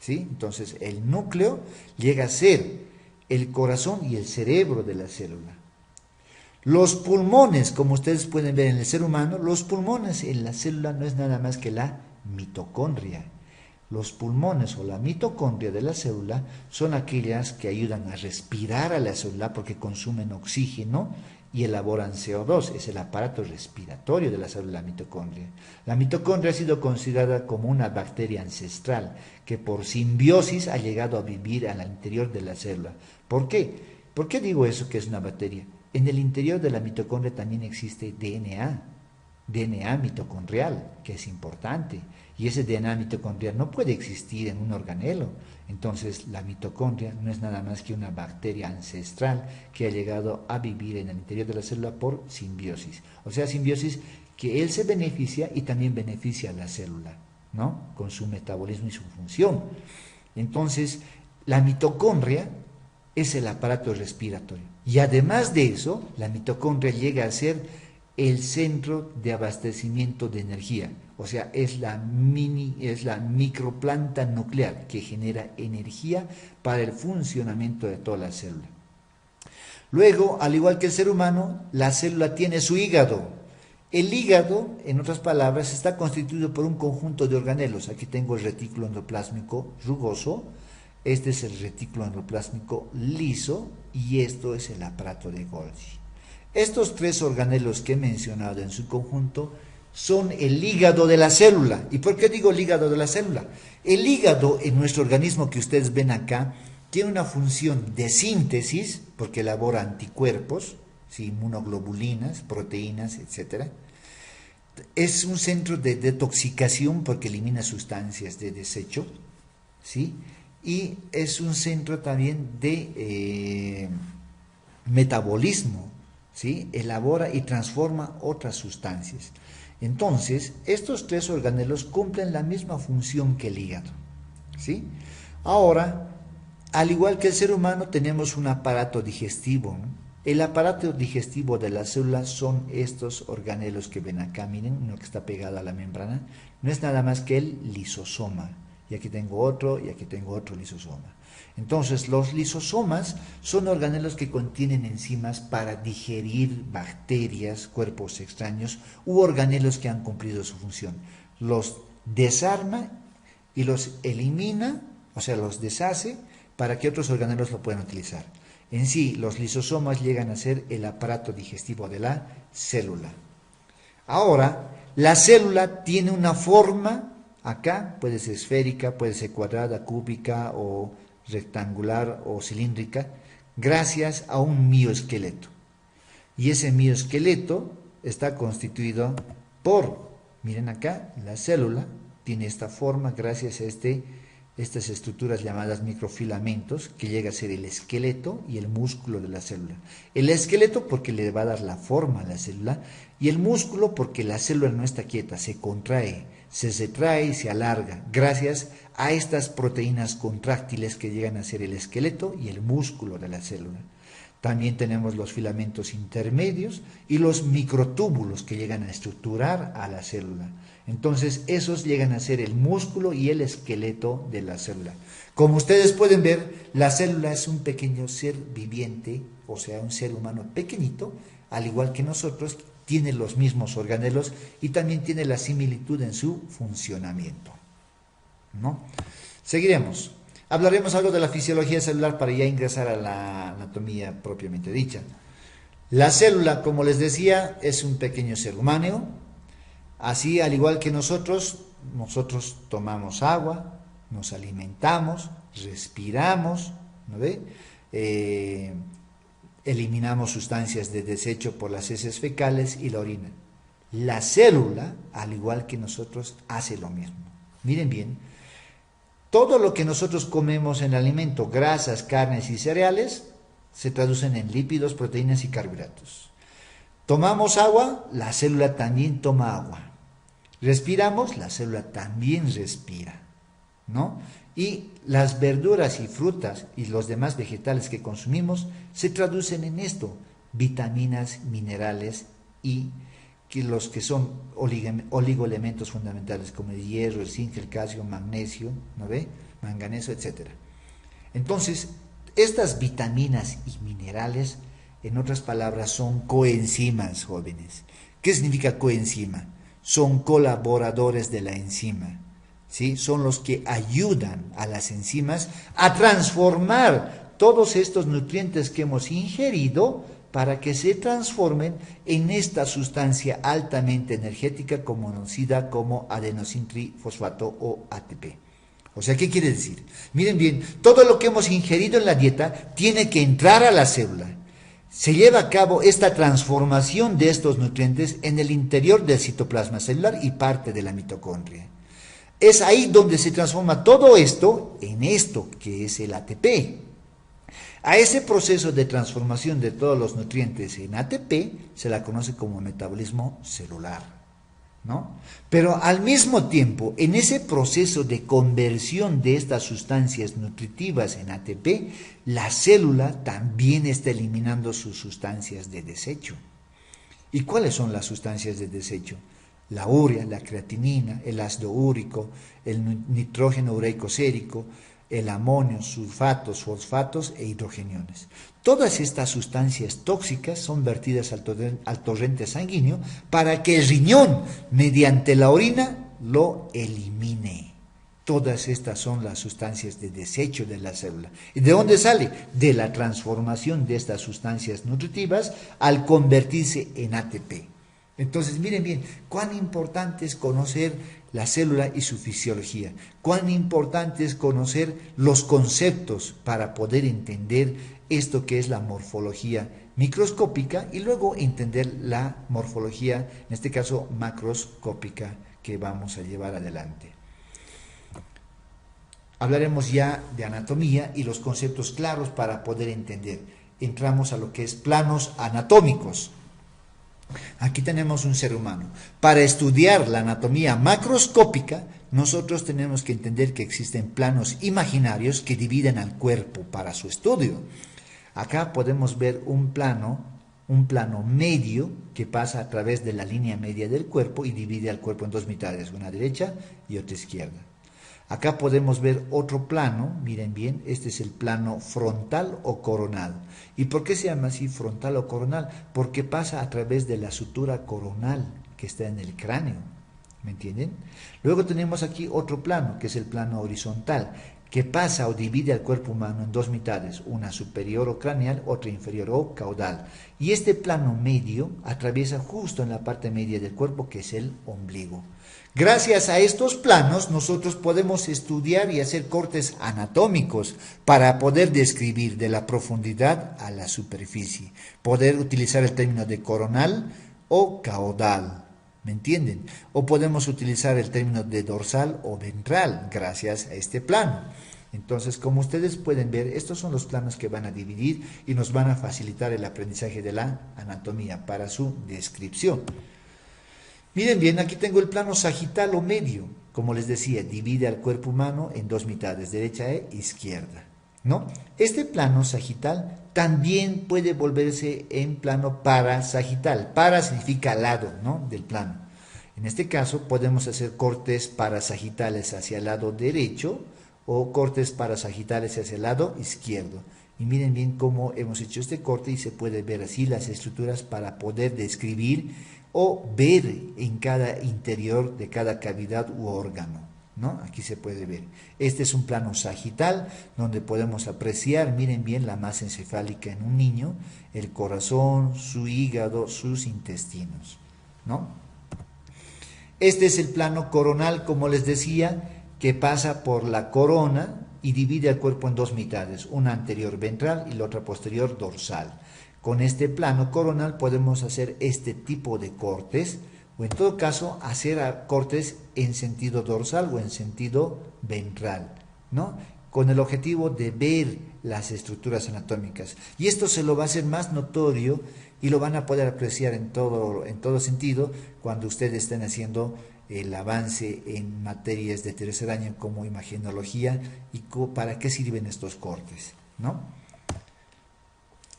¿sí? Entonces, el núcleo llega a ser el corazón y el cerebro de la célula. Los pulmones, como ustedes pueden ver en el ser humano, los pulmones en la célula no es nada más que la mitocondria. Los pulmones o la mitocondria de la célula son aquellas que ayudan a respirar a la célula porque consumen oxígeno y elaboran CO2. Es el aparato respiratorio de la célula mitocondria. La mitocondria ha sido considerada como una bacteria ancestral que por simbiosis ha llegado a vivir al interior de la célula. ¿Por qué? ¿Por qué digo eso que es una bacteria? En el interior de la mitocondria también existe DNA. DNA mitocondrial, que es importante, y ese DNA mitocondrial no puede existir en un organelo. Entonces la mitocondria no es nada más que una bacteria ancestral que ha llegado a vivir en el interior de la célula por simbiosis. O sea, simbiosis que él se beneficia y también beneficia a la célula, ¿no? Con su metabolismo y su función. Entonces, la mitocondria es el aparato respiratorio. Y además de eso, la mitocondria llega a ser el centro de abastecimiento de energía. O sea, es la microplanta nuclear que genera energía para el funcionamiento de toda la célula. Luego, al igual que el ser humano, la célula tiene su hígado. El hígado, en otras palabras, está constituido por un conjunto de organelos. Aquí tengo el retículo endoplásmico rugoso, este es el retículo endoplásmico liso y esto es el aparato de Golgi. Estos tres organelos que he mencionado en su conjunto son el hígado de la célula. ¿Y por qué digo el hígado de la célula? El hígado en nuestro organismo que ustedes ven acá tiene una función de síntesis, porque elabora anticuerpos, ¿sí? Inmunoglobulinas, proteínas, etc. Es un centro de detoxicación porque elimina sustancias de desecho, ¿sí? Y es un centro también de metabolismo, ¿sí? Elabora y transforma otras sustancias. Entonces, estos tres organelos cumplen la misma función que el hígado, ¿sí? Ahora, al igual que el ser humano, tenemos un aparato digestivo, ¿no? El aparato digestivo de las células son estos organelos que ven acá, miren, uno que está pegado a la membrana, no es nada más que el lisosoma. Y aquí tengo otro, y aquí tengo otro lisosoma. Entonces, los lisosomas son organelos que contienen enzimas para digerir bacterias, cuerpos extraños u organelos que han cumplido su función. Los desarma y los elimina, o sea, los deshace para que otros organelos lo puedan utilizar. En sí, los lisosomas llegan a ser el aparato digestivo de la célula. Ahora, la célula tiene una forma. Acá puede ser esférica, puede ser cuadrada, cúbica o rectangular o cilíndrica, gracias a un mioesqueleto. Y ese mioesqueleto está constituido por, miren acá, la célula tiene esta forma gracias a estas estructuras llamadas microfilamentos, que llega a ser el esqueleto y el músculo de la célula. El esqueleto porque le va a dar la forma a la célula, y el músculo porque la célula no está quieta, se contrae, se retrae y se alarga, gracias a estas proteínas contráctiles que llegan a ser el esqueleto y el músculo de la célula. También tenemos los filamentos intermedios y los microtúbulos que llegan a estructurar a la célula. Entonces, esos llegan a ser el músculo y el esqueleto de la célula. Como ustedes pueden ver, la célula es un pequeño ser viviente, o sea, un ser humano pequeñito, al igual que nosotros, tiene los mismos organelos y también tiene la similitud en su funcionamiento, ¿no? Seguiremos. Hablaremos algo de la fisiología celular para ya ingresar a la anatomía propiamente dicha. La célula, como les decía, es un pequeño ser humano. Así, al igual que nosotros tomamos agua, nos alimentamos, respiramos, ¿no ve? Eliminamos sustancias de desecho por las heces fecales y la orina. La célula, al igual que nosotros, hace lo mismo. Miren bien, todo lo que nosotros comemos en el alimento, grasas, carnes y cereales, se traducen en lípidos, proteínas y carbohidratos. Tomamos agua, la célula también toma agua. Respiramos, la célula también respira, ¿no? Y las verduras y frutas y los demás vegetales que consumimos se traducen en esto, vitaminas, minerales y los que son oligoelementos fundamentales como el hierro, el zinc, el calcio, magnesio, ¿no ve? Manganeso, etc. Entonces, estas vitaminas y minerales, en otras palabras, son coenzimas, jóvenes. ¿Qué significa coenzima? Son colaboradores de la enzima. ¿Sí? Son los que ayudan a las enzimas a transformar todos estos nutrientes que hemos ingerido para que se transformen en esta sustancia altamente energética conocida como adenosintrifosfato o ATP. O sea, ¿qué quiere decir? Miren bien, todo lo que hemos ingerido en la dieta tiene que entrar a la célula. se lleva a cabo esta transformación de estos nutrientes en el interior del citoplasma celular y parte de la mitocondria. Es ahí donde se transforma todo esto en esto que es el ATP. A ese proceso de transformación de todos los nutrientes en ATP se la conoce como metabolismo celular, ¿no? Pero al mismo tiempo, en ese proceso de conversión de estas sustancias nutritivas en ATP, la célula también está eliminando sus sustancias de desecho. ¿Y cuáles son las sustancias de desecho? La urea, la creatinina, el ácido úrico, el nitrógeno ureico sérico, el amonio, sulfatos, fosfatos e hidrogeniones. Todas estas sustancias tóxicas son vertidas al torrente sanguíneo para que el riñón, mediante la orina, lo elimine. Todas estas son las sustancias de desecho de la célula. ¿Y de dónde sale? De la transformación de estas sustancias nutritivas al convertirse en ATP. Entonces, miren bien, cuán importante es conocer la célula y su fisiología, cuán importante es conocer los conceptos para poder entender esto que es la morfología microscópica y luego entender la morfología, en este caso macroscópica, que vamos a llevar adelante. Hablaremos ya de anatomía y los conceptos claros para poder entender. Entramos a lo que es planos anatómicos. Aquí tenemos un ser humano. Para estudiar la anatomía macroscópica, nosotros tenemos que entender que existen planos imaginarios que dividen al cuerpo para su estudio. Acá podemos ver un plano medio que pasa a través de la línea media del cuerpo y divide al cuerpo en dos mitades, una derecha y otra izquierda. Acá podemos ver otro plano, miren bien, este es el plano frontal o coronal. ¿Y por qué se llama así frontal o coronal? Porque pasa a través de la sutura coronal que está en el cráneo, ¿me entienden? Luego tenemos aquí otro plano, que es el plano horizontal, que pasa o divide al cuerpo humano en dos mitades, una superior o craneal, otra inferior o caudal. Y este plano medio atraviesa justo en la parte media del cuerpo, que es el ombligo. Gracias a estos planos nosotros podemos estudiar y hacer cortes anatómicos para poder describir de la profundidad a la superficie, poder utilizar el término de coronal o caudal, ¿me entienden? O podemos utilizar el término de dorsal o ventral gracias a este plano. Entonces, como ustedes pueden ver, estos son los planos que van a dividir y nos van a facilitar el aprendizaje de la anatomía para su descripción. Miren bien, aquí tengo el plano sagital o medio. Como les decía, divide al cuerpo humano en dos mitades, derecha e izquierda, ¿no? Este plano sagital también puede volverse en plano parasagital. Para significa lado, ¿no?, del plano. En este caso podemos hacer cortes parasagitales hacia el lado derecho o cortes parasagitales hacia el lado izquierdo. Y miren bien cómo hemos hecho este corte y se puede ver así las estructuras para poder describir o ver en cada interior de cada cavidad u órgano, ¿no? Aquí se puede ver. Este es un plano sagital donde podemos apreciar, miren bien, la masa encefálica en un niño, el corazón, su hígado, sus intestinos, ¿no? Este es el plano coronal, como les decía, que pasa por la corona y divide el cuerpo en dos mitades, una anterior ventral y la otra posterior dorsal. Con este plano coronal podemos hacer este tipo de cortes, o en todo caso hacer cortes en sentido dorsal o en sentido ventral, ¿no?, con el objetivo de ver las estructuras anatómicas. Y esto se lo va a hacer más notorio y lo van a poder apreciar en todo sentido cuando ustedes estén haciendo el avance en materias de tercer año como imagenología y para qué sirven estos cortes, ¿no?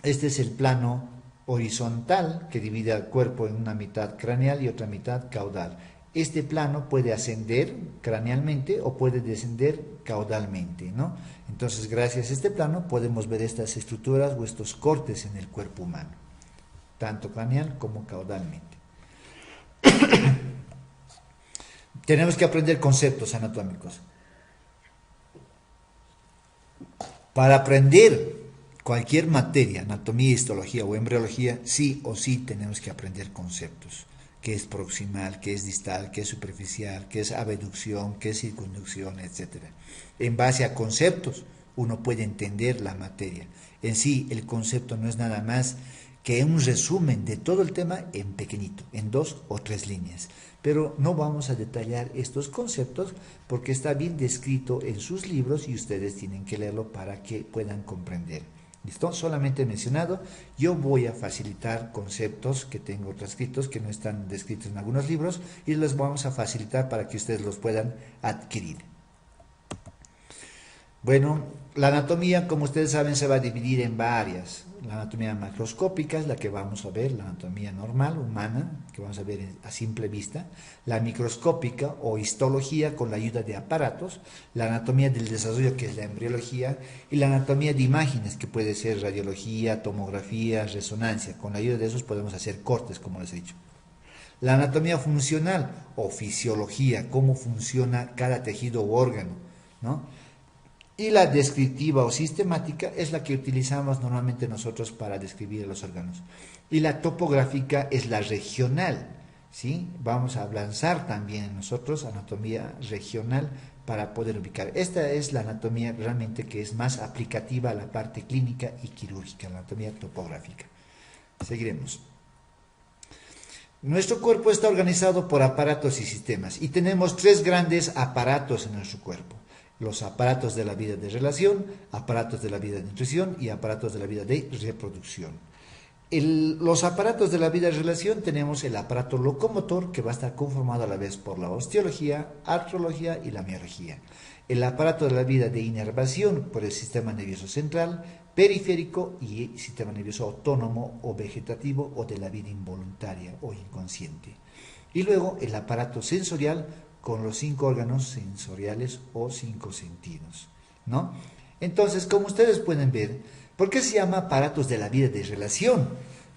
Este es el plano horizontal que divide al cuerpo en una mitad craneal y otra mitad caudal. Este plano puede ascender cranealmente o puede descender caudalmente, ¿no? Entonces, gracias a este plano podemos ver estas estructuras o estos cortes en el cuerpo humano, tanto craneal como caudalmente. Tenemos que aprender conceptos anatómicos. Para aprender cualquier materia, anatomía, histología o embriología, sí o sí tenemos que aprender conceptos. ¿Qué es proximal? ¿Qué es distal? ¿Qué es superficial? ¿Qué es abducción? ¿Qué es circunducción? Etcétera. En base a conceptos, uno puede entender la materia. En sí, el concepto no es nada más que es un resumen de todo el tema en pequeñito, en 2 o 3 líneas. Pero no vamos a detallar estos conceptos porque está bien descrito en sus libros y ustedes tienen que leerlo para que puedan comprender. ¿Listo? Solamente he mencionado, yo voy a facilitar conceptos que tengo transcritos que no están descritos en algunos libros y los vamos a facilitar para que ustedes los puedan adquirir. Bueno, la anatomía, como ustedes saben, se va a dividir en varias. La anatomía macroscópica es la que vamos a ver, la anatomía normal, humana, que vamos a ver a simple vista. La microscópica o histología con la ayuda de aparatos. La anatomía del desarrollo, que es la embriología. Y la anatomía de imágenes, que puede ser radiología, tomografía, resonancia. Con la ayuda de esos podemos hacer cortes, como les he dicho. La anatomía funcional o fisiología, cómo funciona cada tejido u órgano, ¿no? Y la descriptiva o sistemática es la que utilizamos normalmente nosotros para describir los órganos. Y la topográfica es la regional, ¿sí? Vamos a lanzar también nosotros anatomía regional para poder ubicar. Esta es la anatomía realmente que es más aplicativa a la parte clínica y quirúrgica, la anatomía topográfica. Seguiremos. Nuestro cuerpo está organizado por aparatos y sistemas y tenemos 3 grandes aparatos en nuestro cuerpo. Los aparatos de la vida de relación, aparatos de la vida de nutrición y aparatos de la vida de reproducción. Los aparatos de la vida de relación tenemos el aparato locomotor que va a estar conformado a la vez por la osteología, artrología y la miología. El aparato de la vida de inervación por el sistema nervioso central, periférico y sistema nervioso autónomo o vegetativo o de la vida involuntaria o inconsciente. Y luego el aparato sensorial con los 5 órganos sensoriales o 5 sentidos, ¿no? Entonces, como ustedes pueden ver, ¿por qué se llama aparatos de la vida de relación?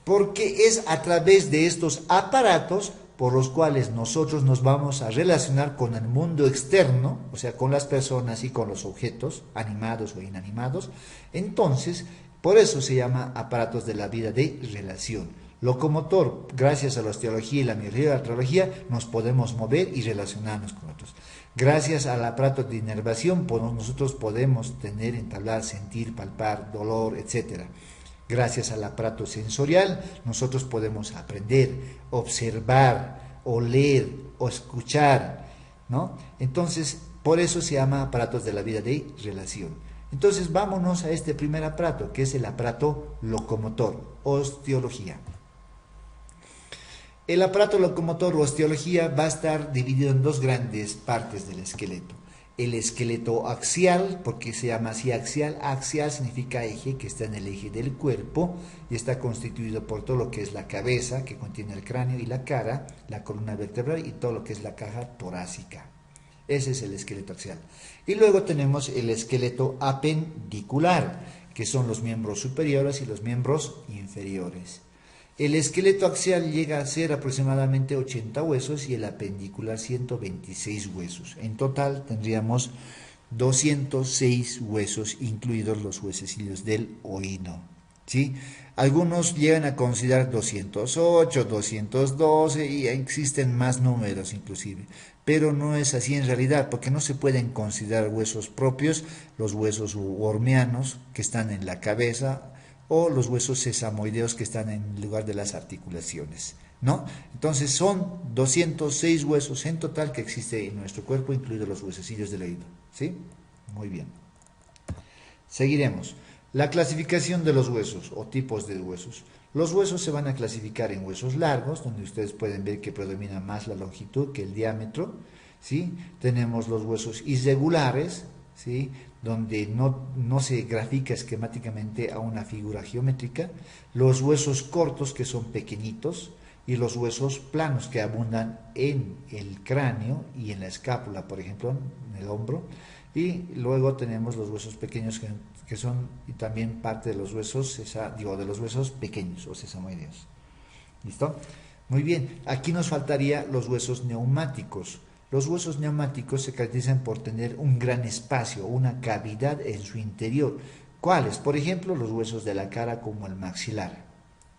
Porque es a través de estos aparatos por los cuales nosotros nos vamos a relacionar con el mundo externo, o sea, con las personas y con los objetos, animados o inanimados. Entonces, por eso se llama aparatos de la vida de relación. Locomotor, gracias a la osteología y la miología y la artrología, nos podemos mover y relacionarnos con otros. Gracias al aparato de inervación, nosotros podemos tener, entablar, sentir, palpar, dolor, etc. Gracias al aparato sensorial, nosotros podemos aprender, observar, oler o escuchar, ¿no? Entonces, por eso se llama aparatos de la vida de relación. Entonces, vámonos a este primer aparato, que es el aparato locomotor, osteología. El aparato locomotor o osteología va a estar dividido en 2 grandes partes del esqueleto. El esqueleto axial, porque se llama así axial. Axial significa eje, que está en el eje del cuerpo y está constituido por todo lo que es la cabeza, que contiene el cráneo y la cara, la columna vertebral y todo lo que es la caja torácica. Ese es el esqueleto axial. Y luego tenemos el esqueleto apendicular, que son los miembros superiores y los miembros inferiores. El esqueleto axial llega a ser aproximadamente 80 huesos y el apendicular 126 huesos. En total tendríamos 206 huesos, incluidos los huesecillos del oído, ¿sí? Algunos llegan a considerar 208, 212 y existen más números inclusive. Pero no es así en realidad, porque no se pueden considerar huesos propios, los huesos hormeanos que están en la cabeza, o los huesos sesamoideos que están en el lugar de las articulaciones, ¿no? Entonces son 206 huesos en total que existe en nuestro cuerpo, incluidos los huesecillos del oído, ¿sí? Muy bien. Seguiremos. La clasificación de los huesos o tipos de huesos. Los huesos se van a clasificar en huesos largos, donde ustedes pueden ver que predomina más la longitud que el diámetro, ¿sí? Tenemos los huesos irregulares, ¿sí? Donde no se grafica esquemáticamente a una figura geométrica, los huesos cortos que son pequeñitos y los huesos planos que abundan en el cráneo y en la escápula, por ejemplo, en el hombro, y luego tenemos los huesos pequeños que son y también parte de los huesos, de los huesos pequeños o sesamoideos. ¿Listo? Muy bien, aquí nos faltaría los huesos neumáticos. Los huesos neumáticos se caracterizan por tener un gran espacio, una cavidad en su interior. ¿Cuáles? Por ejemplo, los huesos de la cara como el maxilar,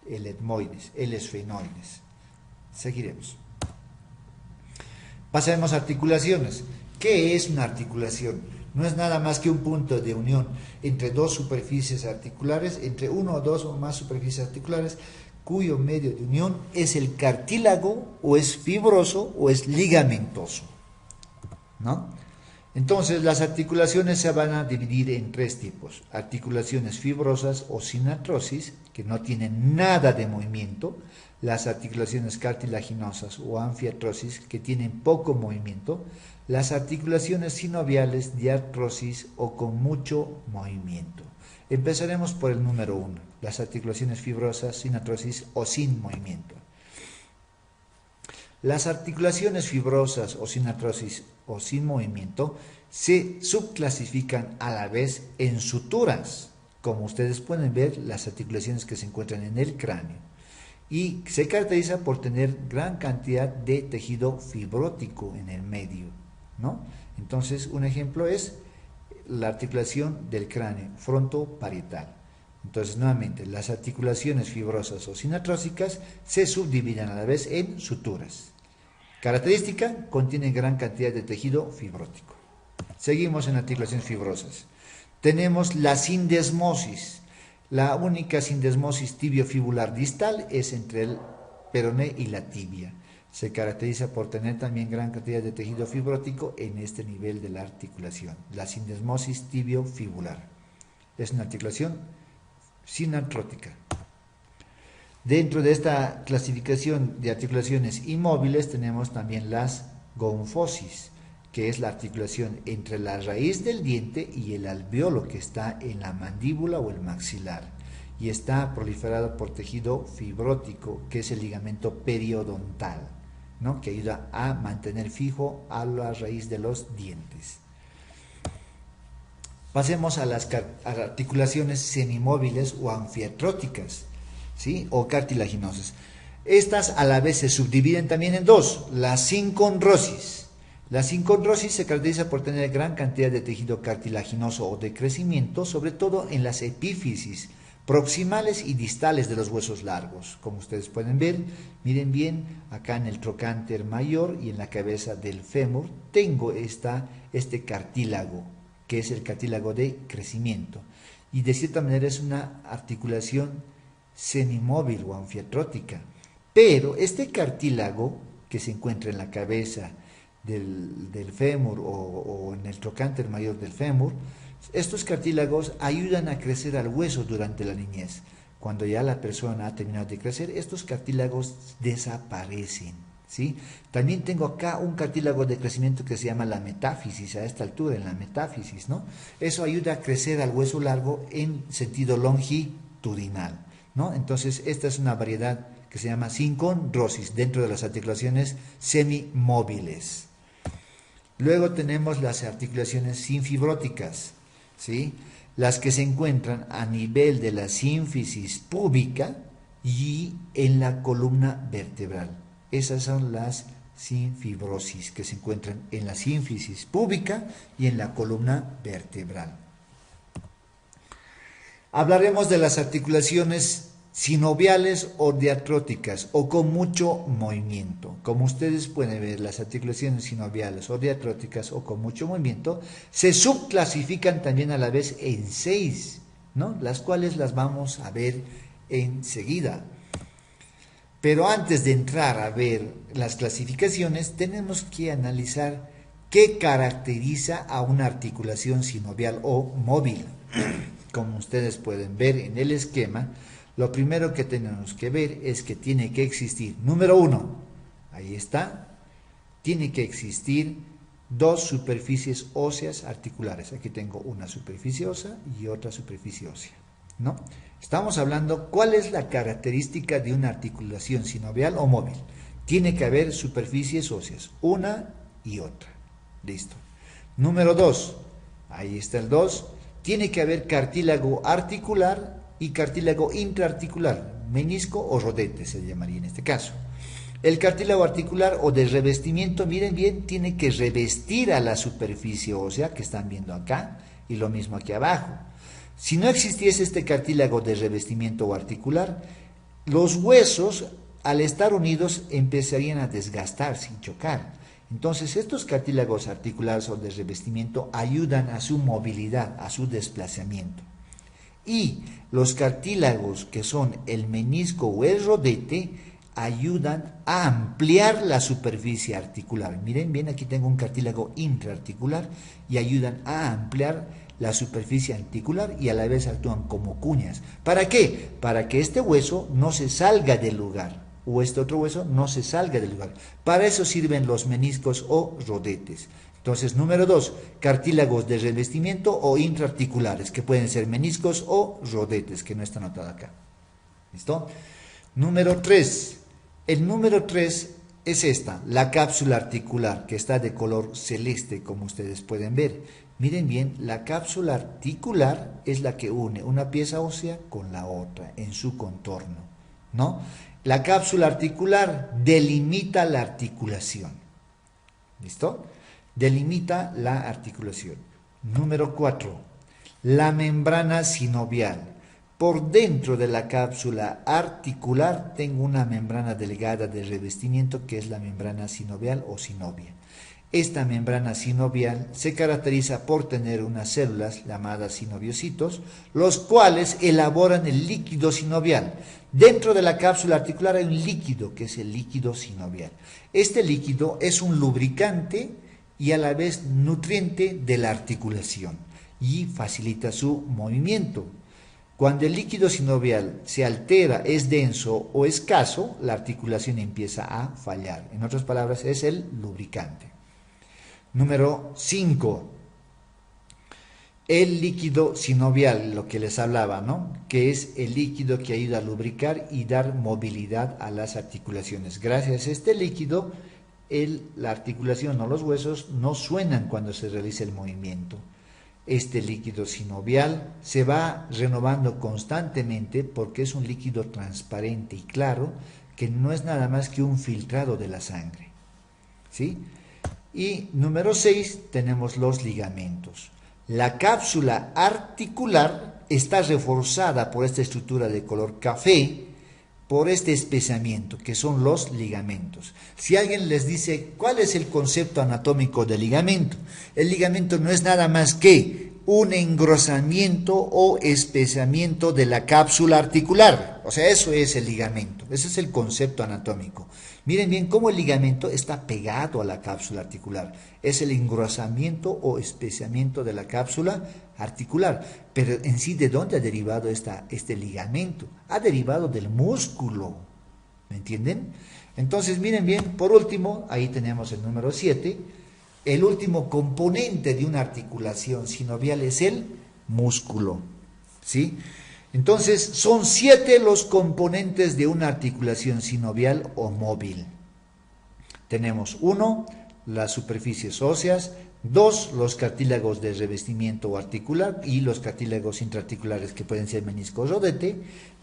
el etmoides, el esfenoides. Seguiremos. Pasaremos a articulaciones. ¿Qué es una articulación? No es nada más que un punto de unión entre dos superficies articulares, entre uno o dos o más superficies articulares, cuyo medio de unión es el cartílago, o es fibroso o es ligamentoso, ¿no? Entonces, las articulaciones se van a dividir en tres tipos: articulaciones fibrosas o sin artrosis, que no tienen nada de movimiento; las articulaciones cartilaginosas o anfiartrosis, que tienen poco movimiento; las articulaciones sinoviales de artrosis o con mucho movimiento. Empezaremos por el número 1, las articulaciones fibrosas sin artrosis o sin movimiento. Las articulaciones fibrosas o sin artrosis o sin movimiento se subclasifican a la vez en suturas, como ustedes pueden ver, las articulaciones que se encuentran en el cráneo, y se caracteriza por tener gran cantidad de tejido fibrótico en el medio, ¿no? Entonces, un ejemplo es la articulación del cráneo frontoparietal. Entonces, nuevamente, las articulaciones fibrosas o sinartrósicas se subdividen a la vez en suturas. Característica: contienen gran cantidad de tejido fibrótico. Seguimos en articulaciones fibrosas. Tenemos la sindesmosis. La única sindesmosis tibiofibular distal es entre el peroné y la tibia. Se caracteriza por tener también gran cantidad de tejido fibrótico en este nivel de la articulación. La sindesmosis tibiofibular es una articulación sinartrótica. Dentro de esta clasificación de articulaciones inmóviles tenemos también las gonfosis, que es la articulación entre la raíz del diente y el alveolo que está en la mandíbula o el maxilar, y está proliferado por tejido fibrótico, que es el ligamento periodontal, ¿no?, que ayuda a mantener fijo a la raíz de los dientes. Pasemos a las articulaciones semimóviles o anfiartróticas, ¿sí?, o cartilaginosas. Estas a la vez se subdividen también en dos: la sincondrosis. La sincondrosis se caracteriza por tener gran cantidad de tejido cartilaginoso o de crecimiento, sobre todo en las epífisis proximales y distales de los huesos largos. Como ustedes pueden ver, miren bien, acá en el trocánter mayor y en la cabeza del fémur tengo este cartílago, que es el cartílago de crecimiento, y de cierta manera es una articulación semimóvil o anfiartrótica. Pero este cartílago que se encuentra en la cabeza del fémur o en el trocánter mayor del fémur, estos cartílagos ayudan a crecer al hueso durante la niñez. Cuando ya la persona ha terminado de crecer, estos cartílagos desaparecen, ¿sí? También tengo acá un cartílago de crecimiento que se llama la metáfisis, a esta altura, en la metáfisis, ¿no? Eso ayuda a crecer al hueso largo en sentido longitudinal, ¿no? Entonces, esta es una variedad que se llama sincondrosis dentro de las articulaciones semimóviles. Luego tenemos las articulaciones sinfibróticas, ¿sí?, las que se encuentran a nivel de la sínfisis púbica y en la columna vertebral. Esas son las sinfibrosis que se encuentran en la sínfisis púbica y en la columna vertebral. Hablaremos de las articulaciones sinoviales o diartróticas o con mucho movimiento. Como ustedes pueden ver, las articulaciones sinoviales o diartróticas o con mucho movimiento se subclasifican también a la vez en 6, ¿no?, las cuales las vamos a ver enseguida. Pero antes de entrar a ver las clasificaciones, tenemos que analizar qué caracteriza a una articulación sinovial o móvil. Como ustedes pueden ver en el esquema, lo primero que tenemos que ver es que tiene que existir, número 1, ahí está, tiene que existir dos superficies óseas articulares. Aquí tengo una superficie ósea y otra superficie ósea, ¿no? Estamos hablando cuál es la característica de una articulación sinovial o móvil. Tiene que haber superficies óseas, una y otra. Listo. Número 2, ahí está el 2, tiene que haber cartílago articular y cartílago intraarticular, menisco o rodete se llamaría en este caso. El cartílago articular o de revestimiento, miren bien, tiene que revestir a la superficie ósea que están viendo acá, y lo mismo aquí abajo. Si no existiese este cartílago de revestimiento o articular, los huesos, al estar unidos, empezarían a desgastarse y chocar. Entonces, estos cartílagos articulares o de revestimiento ayudan a su movilidad, a su desplazamiento. Y los cartílagos que son el menisco o el rodete ayudan a ampliar la superficie articular. Miren bien, aquí tengo un cartílago intraarticular y ayudan a ampliar la superficie articular y a la vez actúan como cuñas. ¿Para qué? Para que este hueso no se salga del lugar o este otro hueso no se salga del lugar. Para eso sirven los meniscos o rodetes. Entonces, número 2, cartílagos de revestimiento o intraarticulares, que pueden ser meniscos o rodetes, que no está anotado acá. ¿Listo? Número 3. El número 3 es esta, la cápsula articular, que está de color celeste, como ustedes pueden ver. Miren bien, la cápsula articular es la que une una pieza ósea con la otra en su contorno, ¿no? La cápsula articular delimita la articulación. ¿Listo? Delimita la articulación. Número 4. La membrana sinovial. Por dentro de la cápsula articular tengo una membrana delgada de revestimiento que es la membrana sinovial o sinovia. Esta membrana sinovial se caracteriza por tener unas células llamadas sinoviocitos, los cuales elaboran el líquido sinovial. Dentro de la cápsula articular hay un líquido que es el líquido sinovial. Este líquido es un lubricante y a la vez nutriente de la articulación y facilita su movimiento. Cuando el líquido sinovial se altera, es denso o escaso, la articulación empieza a fallar. En otras palabras, es el lubricante. Número 5. El líquido sinovial, lo que les hablaba, ¿no? Que es el líquido que ayuda a lubricar y dar movilidad a las articulaciones. Gracias a este líquido, la articulación o los huesos no suenan cuando se realiza el movimiento. Este líquido sinovial se va renovando constantemente porque es un líquido transparente y claro que no es nada más que un filtrado de la sangre, ¿sí? Y número 6 tenemos los ligamentos. La cápsula articular está reforzada por esta estructura de color café, por este espesamiento que son los ligamentos. Si alguien les dice cuál es el concepto anatómico del ligamento, el ligamento no es nada más que un engrosamiento o espesamiento de la cápsula articular. O sea, eso es el ligamento, ese es el concepto anatómico. Miren bien cómo el ligamento está pegado a la cápsula articular. Es el engrosamiento o espesamiento de la cápsula articular. Pero en sí, ¿de dónde ha derivado este ligamento? Ha derivado del músculo. ¿Me entienden? Entonces, miren bien, por último, ahí tenemos el número 7. El último componente de una articulación sinovial es el músculo. ¿Sí? Entonces, son 7 los componentes de una articulación sinovial o móvil. Tenemos 1, las superficies óseas, 2, los cartílagos de revestimiento articular y los cartílagos intraarticulares que pueden ser menisco o rodete,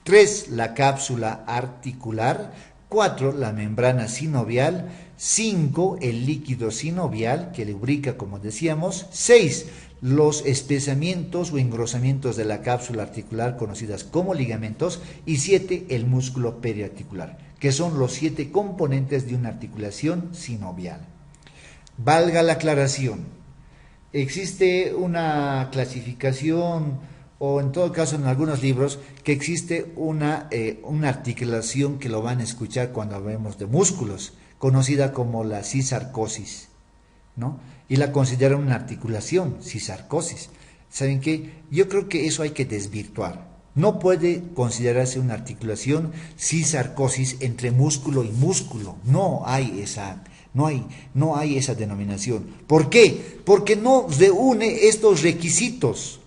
3, la cápsula articular, 4, la membrana sinovial, 5, el líquido sinovial que lubrica como decíamos, 6, los espesamientos o engrosamientos de la cápsula articular conocidas como ligamentos y 7, el músculo periarticular, que son los 7 componentes de una articulación sinovial. Valga la aclaración, existe una clasificación o en todo caso en algunos libros que existe una articulación que lo van a escuchar cuando hablemos de músculos, conocida como la cisarcosis, ¿no? Y la consideran una articulación, cisarcosis. ¿Saben qué? Yo creo que eso hay que desvirtuar. No puede considerarse una articulación cisarcosis entre músculo y músculo. No hay esa denominación. ¿Por qué? Porque no reúne estos requisitos,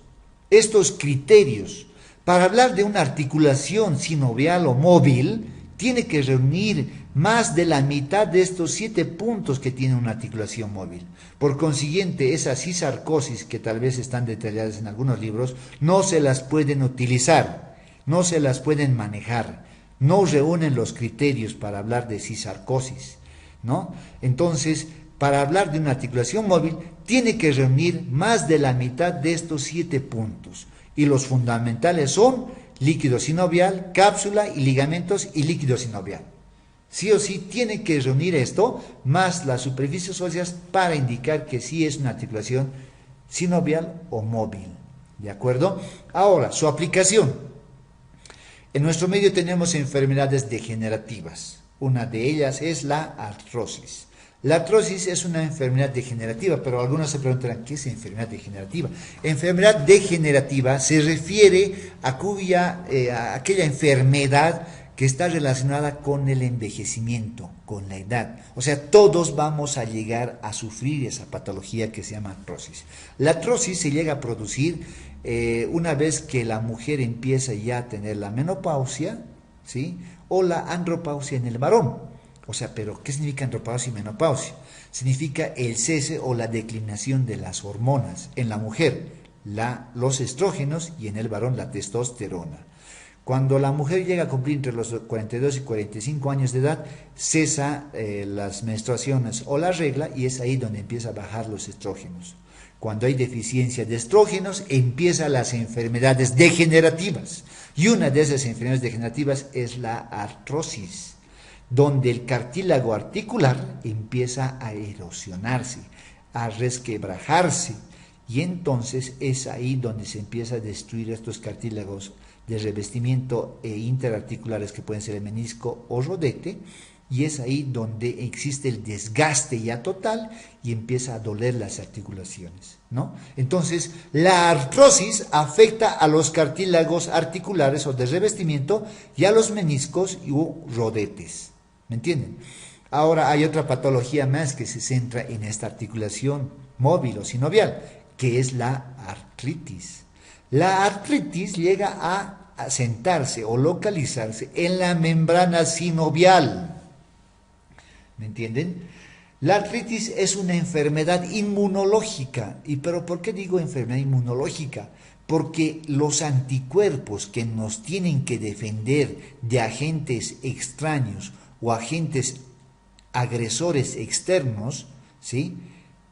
estos criterios. Para hablar de una articulación sinovial o móvil, tiene que reunir más de la mitad de estos 7 puntos que tiene una articulación móvil. Por consiguiente, esas cisarcosis que tal vez están detalladas en algunos libros, no se las pueden utilizar, no se las pueden manejar, no reúnen los criterios para hablar de cisarcosis, ¿no? Entonces, para hablar de una articulación móvil, tiene que reunir más de la mitad de estos 7 puntos. Y los fundamentales son líquido sinovial, cápsula y ligamentos y líquido sinovial. Sí o sí tiene que reunir esto más las superficies óseas para indicar que sí es una articulación sinovial o móvil. ¿De acuerdo? Ahora, su aplicación. En nuestro medio tenemos enfermedades degenerativas. Una de ellas es la artrosis. La artrosis es una enfermedad degenerativa, pero algunos se preguntarán, ¿qué es enfermedad degenerativa? Enfermedad degenerativa se refiere a aquella enfermedad que está relacionada con el envejecimiento, con la edad. O sea, todos vamos a llegar a sufrir esa patología que se llama artrosis. La artrosis se llega a producir una vez que la mujer empieza ya a tener la menopausia, ¿sí? O la andropausia en el varón. O sea, pero ¿qué significa andropausia y menopausia? Significa el cese o la declinación de las hormonas en la mujer, los estrógenos, y en el varón la testosterona. Cuando la mujer llega a cumplir entre los 42 y 45 años de edad, cesa las menstruaciones o la regla, y es ahí donde empieza a bajar los estrógenos. Cuando hay deficiencia de estrógenos, empiezan las enfermedades degenerativas. Y una de esas enfermedades degenerativas es la artrosis, donde el cartílago articular empieza a erosionarse, a resquebrajarse, y entonces es ahí donde se empieza a destruir estos cartílagos de revestimiento interarticulares, que pueden ser el menisco o rodete, y es ahí donde existe el desgaste ya total y empieza a doler las articulaciones, ¿no? Entonces, la artrosis afecta a los cartílagos articulares o de revestimiento y a los meniscos u rodetes, ¿me entienden? Ahora hay otra patología más que se centra en esta articulación móvil o sinovial, que es la artritis. La artritis llega a sentarse o localizarse en la membrana sinovial. ¿Me entienden? La artritis es una enfermedad inmunológica. ¿Pero por qué digo enfermedad inmunológica? Porque los anticuerpos que nos tienen que defender de agentes extraños o agentes agresores externos, ¿sí?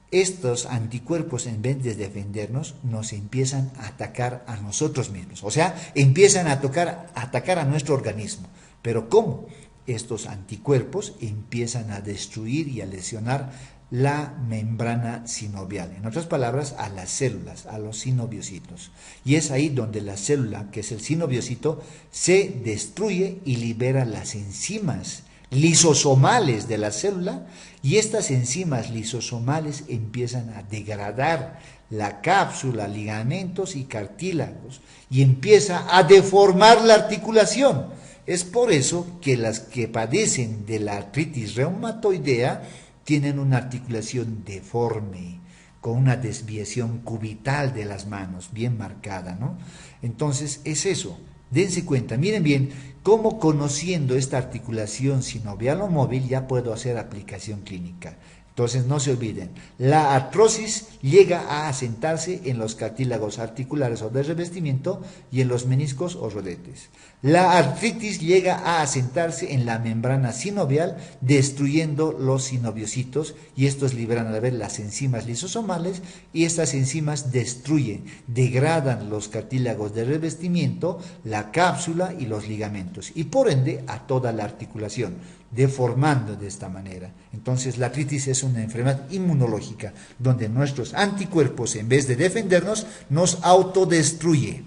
Estos anticuerpos, en vez de defendernos, nos empiezan a atacar a nosotros mismos. O sea, empiezan a atacar a nuestro organismo. ¿Pero cómo? Estos anticuerpos empiezan a destruir y a lesionar la membrana sinovial. En otras palabras, a las células, a los sinoviocitos. Y es ahí donde la célula, que es el sinoviocito, se destruye y libera las enzimas lisosomales de la célula, y estas enzimas lisosomales empiezan a degradar la cápsula, ligamentos y cartílagos, y empieza a deformar la articulación. Es por eso que las que padecen de la artritis reumatoidea tienen una articulación deforme, con una desviación cubital de las manos, bien marcada, ¿no? Entonces es eso. Dense cuenta, miren bien, cómo conociendo esta articulación sinovial o móvil ya puedo hacer aplicación clínica. Entonces no se olviden, la artrosis llega a asentarse en los cartílagos articulares o de revestimiento y en los meniscos o rodetes. La artritis llega a asentarse en la membrana sinovial, destruyendo los sinoviocitos, y estos liberan a la vez las enzimas lisosomales, y estas enzimas destruyen, degradan los cartílagos de revestimiento, la cápsula y los ligamentos, y por ende a toda la articulación, deformando de esta manera. Entonces la artritis es una enfermedad inmunológica donde nuestros anticuerpos, en vez de defendernos, nos autodestruye.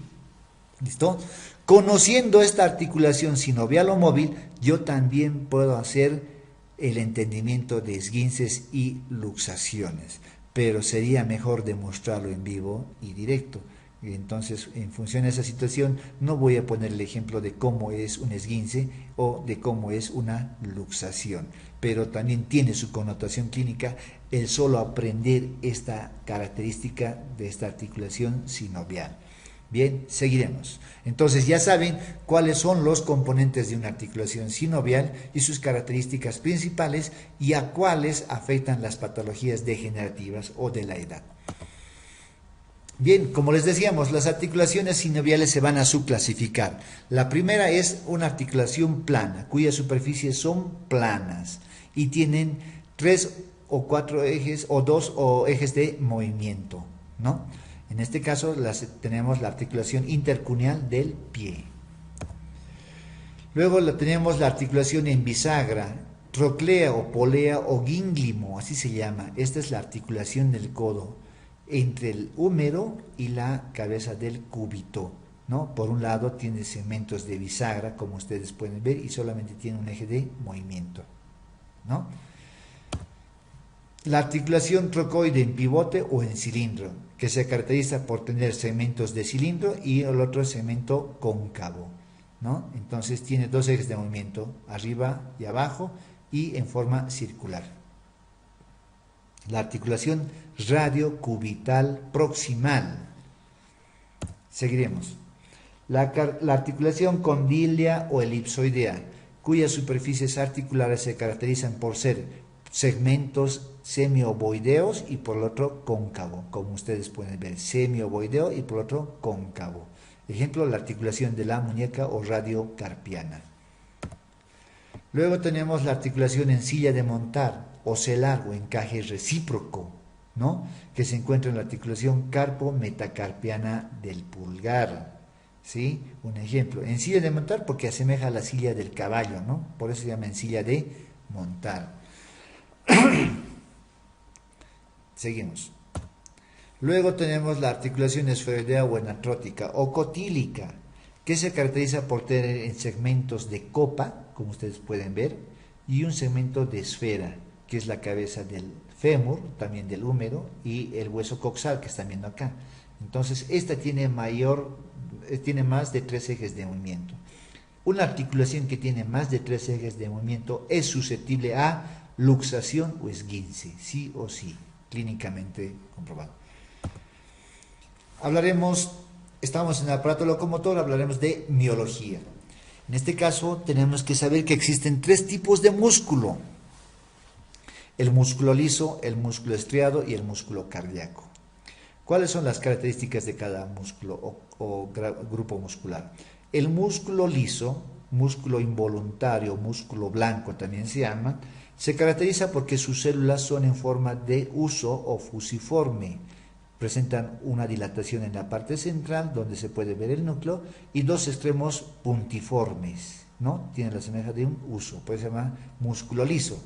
¿Listo? Conociendo esta articulación sinovial o móvil, yo también puedo hacer el entendimiento de esguinces y luxaciones, pero sería mejor demostrarlo en vivo y directo. Entonces, en función de esa situación, no voy a poner el ejemplo de cómo es un esguince o de cómo es una luxación, pero también tiene su connotación clínica el solo aprender esta característica de esta articulación sinovial. Bien, seguiremos. Entonces ya saben cuáles son los componentes de una articulación sinovial y sus características principales, y a cuáles afectan las patologías degenerativas o de la edad. Bien, como les decíamos, las articulaciones sinoviales se van a subclasificar. La primera es una articulación plana, cuyas superficies son planas y tienen 3 o 4 ejes o 2 ejes de movimiento, ¿no? En este caso tenemos la articulación intercuneal del pie. Luego tenemos la articulación en bisagra, troclea o polea o gínglimo, así se llama. Esta es la articulación del codo entre el húmero y la cabeza del cúbito, ¿no? Por un lado tiene segmentos de bisagra, como ustedes pueden ver, y solamente tiene un eje de movimiento, ¿no? La articulación trocoide en pivote o en cilindro, que se caracteriza por tener segmentos de cilindro y el otro segmento cóncavo, ¿no? Entonces tiene dos ejes de movimiento, arriba y abajo, y en forma circular. La articulación radiocubital proximal. Seguiremos. La articulación condílea o elipsoidea, cuyas superficies articulares se caracterizan por ser segmentos semiovoideos y por el otro cóncavo, como ustedes pueden ver, semiovoideo y por el otro cóncavo. Ejemplo, la articulación de la muñeca o radiocarpiana. Luego tenemos la articulación en silla de montar, ocelar o encaje recíproco, ¿no? Que se encuentra en la articulación carpo-metacarpiana del pulgar, ¿sí? Un ejemplo, en silla de montar porque asemeja a la silla del caballo, ¿no? Por eso se llama en silla de montar. Seguimos. Luego tenemos la articulación esferoidea o anatrótica o cotílica, que se caracteriza por tener en segmentos de copa, como ustedes pueden ver, y un segmento de esfera, que es la cabeza del fémur, también del húmero, y el hueso coxal que están viendo acá. Entonces, esta tiene más de 3 ejes de movimiento. Una articulación que tiene más de 3 ejes de movimiento es susceptible a luxación o esguince, sí o sí, clínicamente comprobado. Estamos en el aparato locomotor, hablaremos de miología. En este caso tenemos que saber que existen 3 tipos de músculo: el músculo liso, el músculo estriado y el músculo cardíaco. ¿Cuáles son las características de cada músculo o grupo muscular? El músculo liso, músculo involuntario, músculo blanco también se llama, se caracteriza porque sus células son en forma de huso o fusiforme. Presentan una dilatación en la parte central, donde se puede ver el núcleo, y 2 extremos puntiformes, ¿no? Tiene la semejanza de un huso, por eso se llama músculo liso.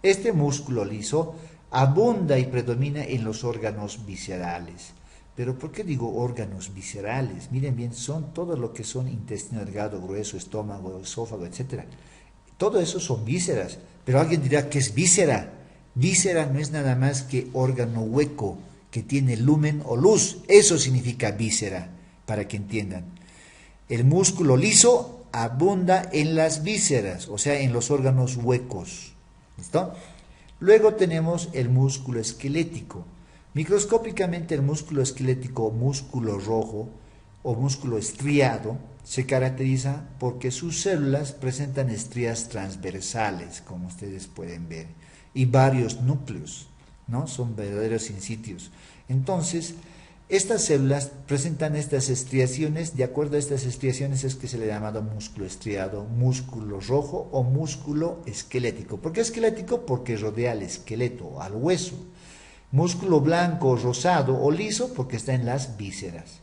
Este músculo liso abunda y predomina en los órganos viscerales. Pero ¿por qué digo órganos viscerales? Miren bien, son todo lo que son intestino delgado, grueso, estómago, esófago, etc. Todo eso son vísceras. Pero alguien dirá, ¿qué es víscera? Víscera no es nada más que órgano hueco, que tiene lumen o luz. Eso significa víscera, para que entiendan. El músculo liso abunda en las vísceras, o sea, en los órganos huecos. ¿Listo? Luego tenemos el músculo esquelético. Microscópicamente el músculo esquelético, músculo rojo o músculo estriado, se caracteriza porque sus células presentan estrías transversales, como ustedes pueden ver, y varios núcleos, ¿no? Son verdaderos sinsitios. Entonces, estas células presentan estas estriaciones. De acuerdo a estas estriaciones es que se le ha llamado músculo estriado, músculo rojo o músculo esquelético. ¿Por qué esquelético? Porque rodea al esqueleto, al hueso. Músculo blanco, rosado o liso porque está en las vísceras.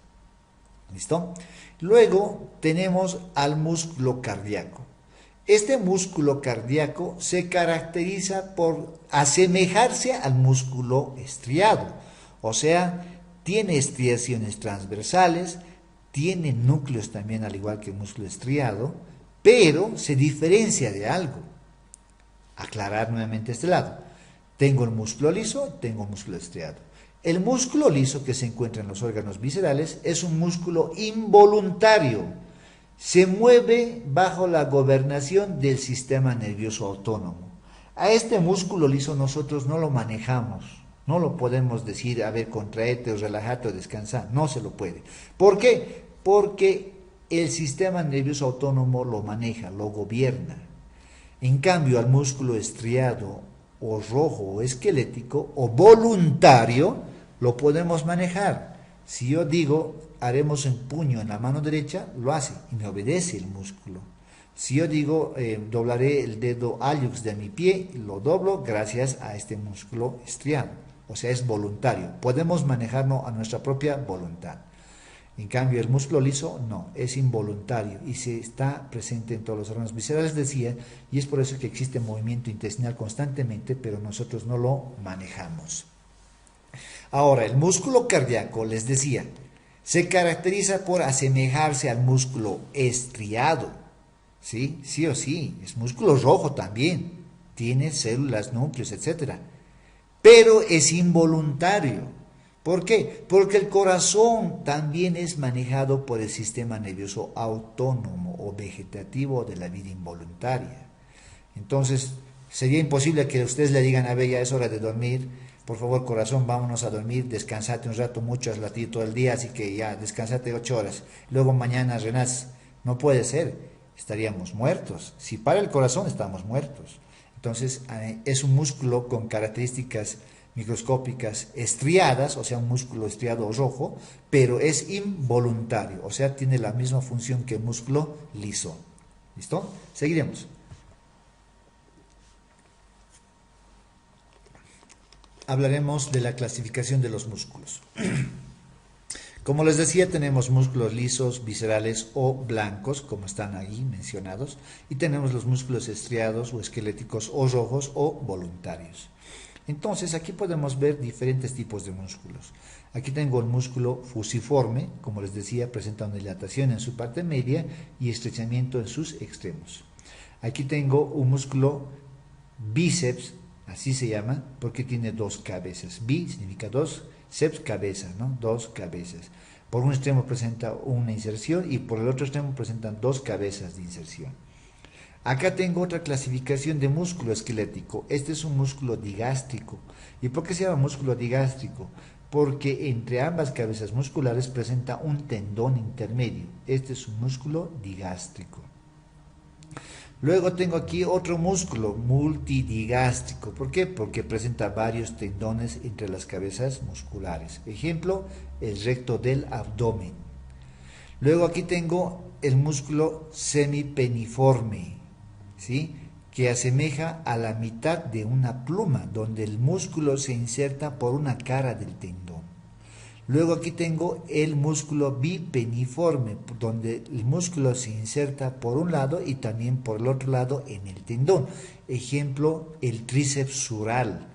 ¿Listo? Luego tenemos al músculo cardíaco. Este músculo cardíaco se caracteriza por asemejarse al músculo estriado, o sea, tiene estriaciones transversales, tiene núcleos también al igual que el músculo estriado, pero se diferencia de algo. Aclarar nuevamente este lado. Tengo el músculo liso, tengo el músculo estriado. El músculo liso que se encuentra en los órganos viscerales es un músculo involuntario. Se mueve bajo la gobernación del sistema nervioso autónomo. A este músculo liso nosotros no lo manejamos. No lo podemos decir, a ver, contraete o relájate o descansa. No se lo puede. ¿Por qué? Porque el sistema nervioso autónomo lo maneja, lo gobierna. En cambio, al músculo estriado o rojo o esquelético o voluntario lo podemos manejar. Si yo digo, haremos un puño en la mano derecha, lo hace y me obedece el músculo. Si yo digo, doblaré el dedo hallux de mi pie, lo doblo gracias a este músculo estriado. O sea, es voluntario. Podemos manejarlo a nuestra propia voluntad. En cambio, el músculo liso no, es involuntario y se está presente en todos los órganos viscerales, decía, y es por eso que existe movimiento intestinal constantemente, pero nosotros no lo manejamos. Ahora, el músculo cardíaco, les decía, se caracteriza por asemejarse al músculo estriado, ¿sí? Sí o sí, es músculo rojo también, tiene células, núcleos, etc. Pero es involuntario. ¿Por qué? Porque el corazón también es manejado por el sistema nervioso autónomo o vegetativo de la vida involuntaria. Entonces, sería imposible que ustedes le digan, a ver, ya es hora de dormir, por favor, corazón, vámonos a dormir, descansate un rato, mucho has latido todo el día, así que ya, descansate 8 horas, luego mañana renaces. No puede ser, estaríamos muertos. Si para el corazón, estamos muertos. Entonces, es un músculo con características microscópicas estriadas, o sea, un músculo estriado rojo, pero es involuntario, o sea, tiene la misma función que el músculo liso. ¿Listo? Seguiremos. Hablaremos de la clasificación de los músculos. Como les decía, tenemos músculos lisos, viscerales o blancos, como están ahí mencionados, y tenemos los músculos estriados o esqueléticos o rojos o voluntarios. Entonces, aquí podemos ver diferentes tipos de músculos. Aquí tengo el músculo fusiforme, como les decía, presenta una dilatación en su parte media y estrechamiento en sus extremos. Aquí tengo un músculo bíceps, así se llama, porque tiene dos cabezas. Bi significa dos, ceps cabeza, ¿no? Dos cabezas. Por un extremo presenta una inserción y por el otro extremo presentan dos cabezas de inserción. Acá tengo otra clasificación de músculo esquelético. Este es un músculo digástrico. ¿Y por qué se llama músculo digástrico? Porque entre ambas cabezas musculares presenta un tendón intermedio. Este es un músculo digástrico. Luego tengo aquí otro músculo multidigástrico. ¿Por qué? Porque presenta varios tendones entre las cabezas musculares. Ejemplo, el recto del abdomen. Luego aquí tengo el músculo semipeniforme, ¿sí? Que asemeja a la mitad de una pluma, donde el músculo se inserta por una cara del tendón. Luego aquí tengo el músculo bipeniforme, donde el músculo se inserta por un lado y también por el otro lado en el tendón. Ejemplo, el tríceps sural,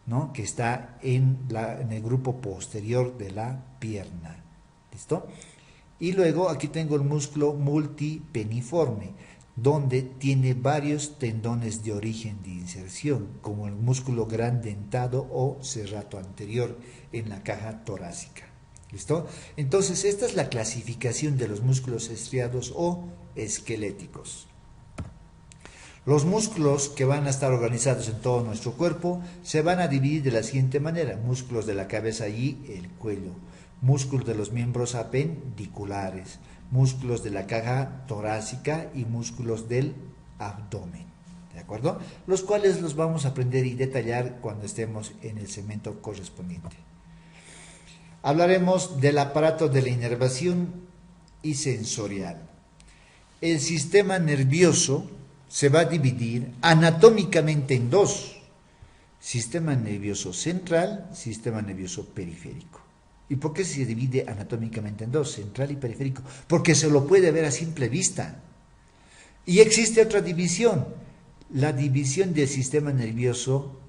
¿no? Que está en el grupo posterior de la pierna. ¿Listo? Y luego aquí tengo el músculo multipeniforme, donde tiene varios tendones de origen de inserción, como el músculo gran dentado o serrato anterior en la caja torácica. ¿Listo? Entonces, esta es la clasificación de los músculos estriados o esqueléticos. Los músculos que van a estar organizados en todo nuestro cuerpo se van a dividir de la siguiente manera: músculos de la cabeza y el cuello, músculos de los miembros apendiculares, músculos de la caja torácica y músculos del abdomen, ¿de acuerdo? Los cuales los vamos a aprender y detallar cuando estemos en el segmento correspondiente. Hablaremos del aparato de la inervación y sensorial. El sistema nervioso se va a dividir anatómicamente en dos: sistema nervioso central, sistema nervioso periférico. ¿Y por qué se divide anatómicamente en dos, central y periférico? Porque se lo puede ver a simple vista. Y existe otra división, la división del sistema nervioso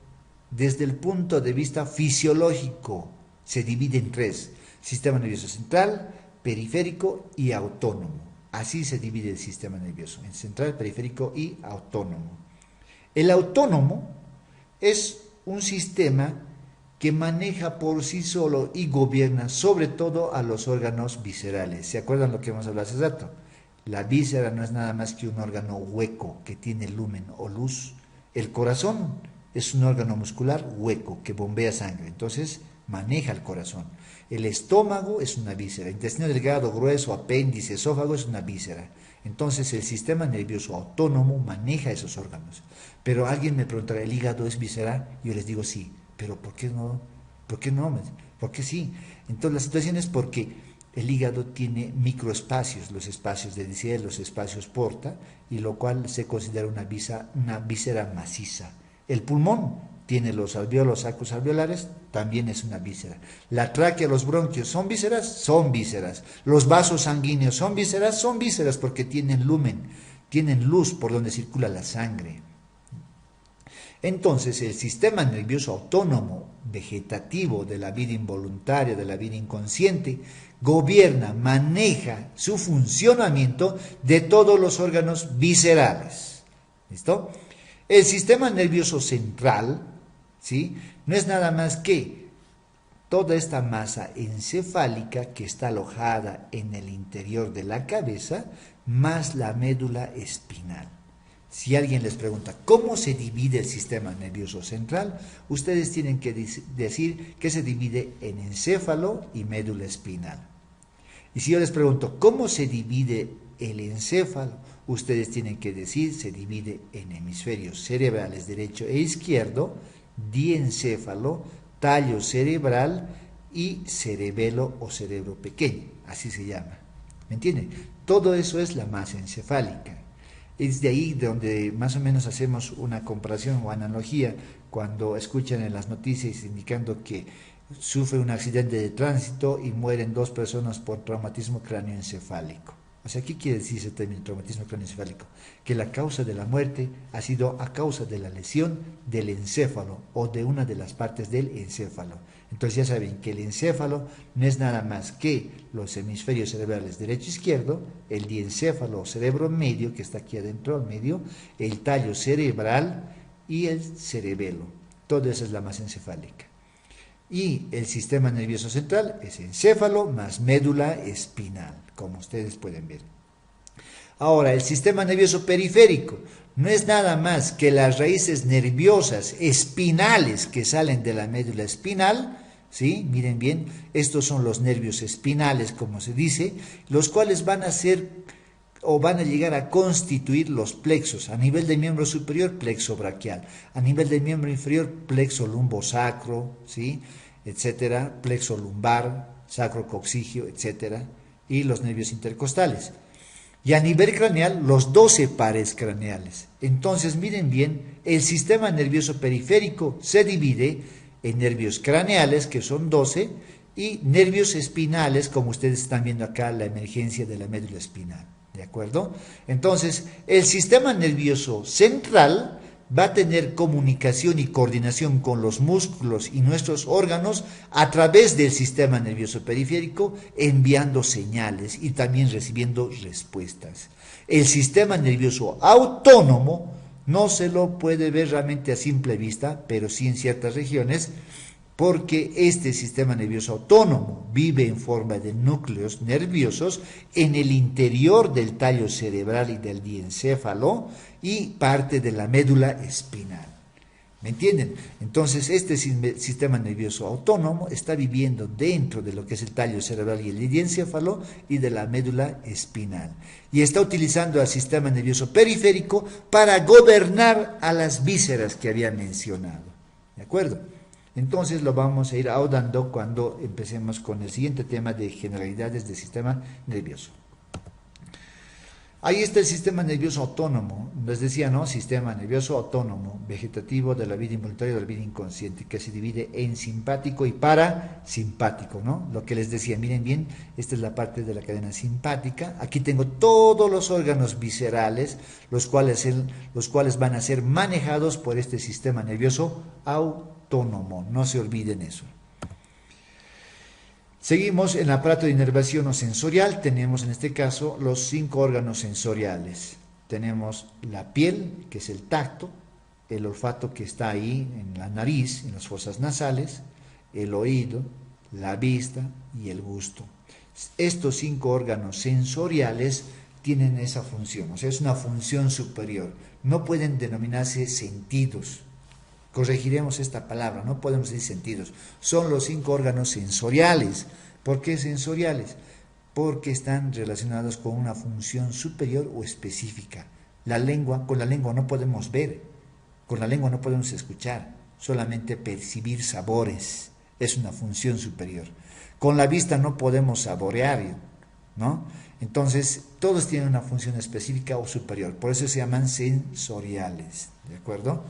desde el punto de vista fisiológico. Se divide en tres: sistema nervioso central, periférico y autónomo. Así se divide el sistema nervioso, en central, periférico y autónomo. El autónomo es un sistema que maneja por sí solo y gobierna sobre todo a los órganos viscerales. ¿Se acuerdan lo que hemos hablado hace rato? La víscera no es nada más que un órgano hueco que tiene lumen o luz. El corazón es un órgano muscular hueco que bombea sangre, entonces maneja el corazón. El estómago es una víscera, intestino delgado, grueso, apéndice, esófago es una víscera. Entonces el sistema nervioso autónomo maneja esos órganos. Pero alguien me preguntará, ¿el hígado es víscera? Yo les digo sí, pero ¿por qué no? ¿Por qué no? ¿Por qué sí? Entonces la situación es porque el hígado tiene microespacios, los espacios de Dizier, los espacios Porta, y lo cual se considera una víscera maciza. El pulmón tiene los alvéolos sacroalveolares, también es una víscera. La tráquea, los bronquios, ¿son vísceras? Son vísceras. Los vasos sanguíneos, ¿son vísceras? Son vísceras porque tienen lumen, tienen luz por donde circula la sangre. Entonces, el sistema nervioso autónomo, vegetativo, de la vida involuntaria, de la vida inconsciente, gobierna, maneja su funcionamiento de todos los órganos viscerales. ¿Listo? El sistema nervioso central, ¿sí?, no es nada más que toda esta masa encefálica que está alojada en el interior de la cabeza, más la médula espinal. Si alguien les pregunta cómo se divide el sistema nervioso central, ustedes tienen que decir que se divide en encéfalo y médula espinal. Y si yo les pregunto cómo se divide el encéfalo, ustedes tienen que decir se divide en hemisferios cerebrales derecho e izquierdo, diencéfalo, tallo cerebral y cerebelo o cerebro pequeño, así se llama. ¿Me entienden? Todo eso es la masa encefálica. Es de ahí donde más o menos hacemos una comparación o analogía cuando escuchan en las noticias indicando que sufre un accidente de tránsito y mueren 2 personas por traumatismo cráneoencefálico. O sea, ¿qué quiere decir ese término, traumatismo cráneoencefálico? Que la causa de la muerte ha sido a causa de la lesión del encéfalo o de una de las partes del encéfalo. Entonces ya saben que el encéfalo no es nada más que los hemisferios cerebrales derecho e izquierdo, el diencéfalo o cerebro medio, que está aquí adentro al medio, el tallo cerebral y el cerebelo. Todo eso es la masa encefálica. Y el sistema nervioso central es encéfalo más médula espinal, como ustedes pueden ver. Ahora, el sistema nervioso periférico no es nada más que las raíces nerviosas espinales que salen de la médula espinal, ¿sí? Miren bien, estos son los nervios espinales, como se dice, los cuales van a ser o van a llegar a constituir los plexos. A nivel del miembro superior, plexo braquial. A nivel del miembro inferior, plexo lumbosacro, ¿sí?, etcétera, plexo lumbar, sacrococcigio, etcétera, y los nervios intercostales. Y a nivel craneal, los 12 pares craneales. Entonces, miren bien, el sistema nervioso periférico se divide en nervios craneales, que son 12, y nervios espinales, como ustedes están viendo acá, la emergencia de la médula espinal. ¿De acuerdo? Entonces, el sistema nervioso central va a tener comunicación y coordinación con los músculos y nuestros órganos a través del sistema nervioso periférico, enviando señales y también recibiendo respuestas. El sistema nervioso autónomo no se lo puede ver realmente a simple vista, pero sí en ciertas regiones, porque este sistema nervioso autónomo vive en forma de núcleos nerviosos en el interior del tallo cerebral y del diencéfalo y parte de la médula espinal. ¿Me entienden? Entonces, este sistema nervioso autónomo está viviendo dentro de lo que es el tallo cerebral y el diencéfalo y de la médula espinal. Y está utilizando al sistema nervioso periférico para gobernar a las vísceras que había mencionado. ¿De acuerdo? Entonces lo vamos a ir ahondando cuando empecemos con el siguiente tema de generalidades del sistema nervioso. Ahí está el sistema nervioso autónomo, les decía, ¿no? Sistema nervioso autónomo, vegetativo de la vida involuntaria, de la vida inconsciente, que se divide en simpático y parasimpático, ¿no? Lo que les decía, miren bien, esta es la parte de la cadena simpática. Aquí tengo todos los órganos viscerales, los cuales van a ser manejados por este sistema nervioso autónomo, no se olviden eso. Seguimos en el aparato de inervación o sensorial, tenemos en este caso los 5 órganos sensoriales. Tenemos la piel, que es el tacto, el olfato que está ahí en la nariz, en las fosas nasales, el oído, la vista y el gusto. Estos 5 órganos sensoriales tienen esa función, o sea, es una función superior. No pueden denominarse sentidos. Corregiremos esta palabra, no podemos decir sentidos. Son los 5 órganos sensoriales. ¿Por qué sensoriales? Porque están relacionados con una función superior o específica. Con la lengua no podemos ver, con la lengua no podemos escuchar, solamente percibir sabores. Es una función superior. Con la vista no podemos saborear, ¿no? Entonces, todos tienen una función específica o superior. Por eso se llaman sensoriales, ¿de acuerdo?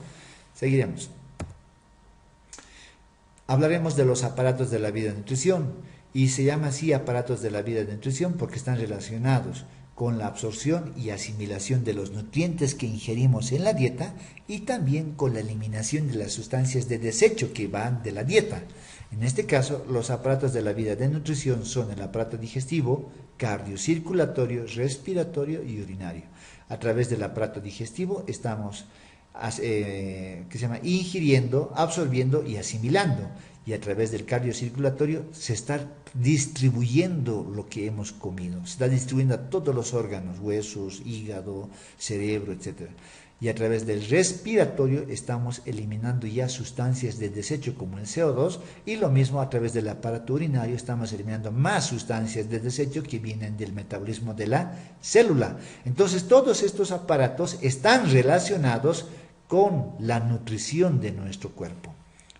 Seguiremos. Hablaremos de los aparatos de la vida de nutrición, y se llama así aparatos de la vida de nutrición porque están relacionados con la absorción y asimilación de los nutrientes que ingerimos en la dieta y también con la eliminación de las sustancias de desecho que van de la dieta. En este caso, los aparatos de la vida de nutrición son el aparato digestivo, cardiocirculatorio, respiratorio y urinario. A través del aparato digestivo estamos ingiriendo, absorbiendo y asimilando. Y a través del cardiocirculatorio se está distribuyendo lo que hemos comido, se está distribuyendo a todos los órganos, huesos, hígado, cerebro, etc. Y a través del respiratorio estamos eliminando ya sustancias de desecho como el CO2, y lo mismo a través del aparato urinario estamos eliminando más sustancias de desecho que vienen del metabolismo de la célula. Entonces todos estos aparatos están relacionados con la nutrición de nuestro cuerpo.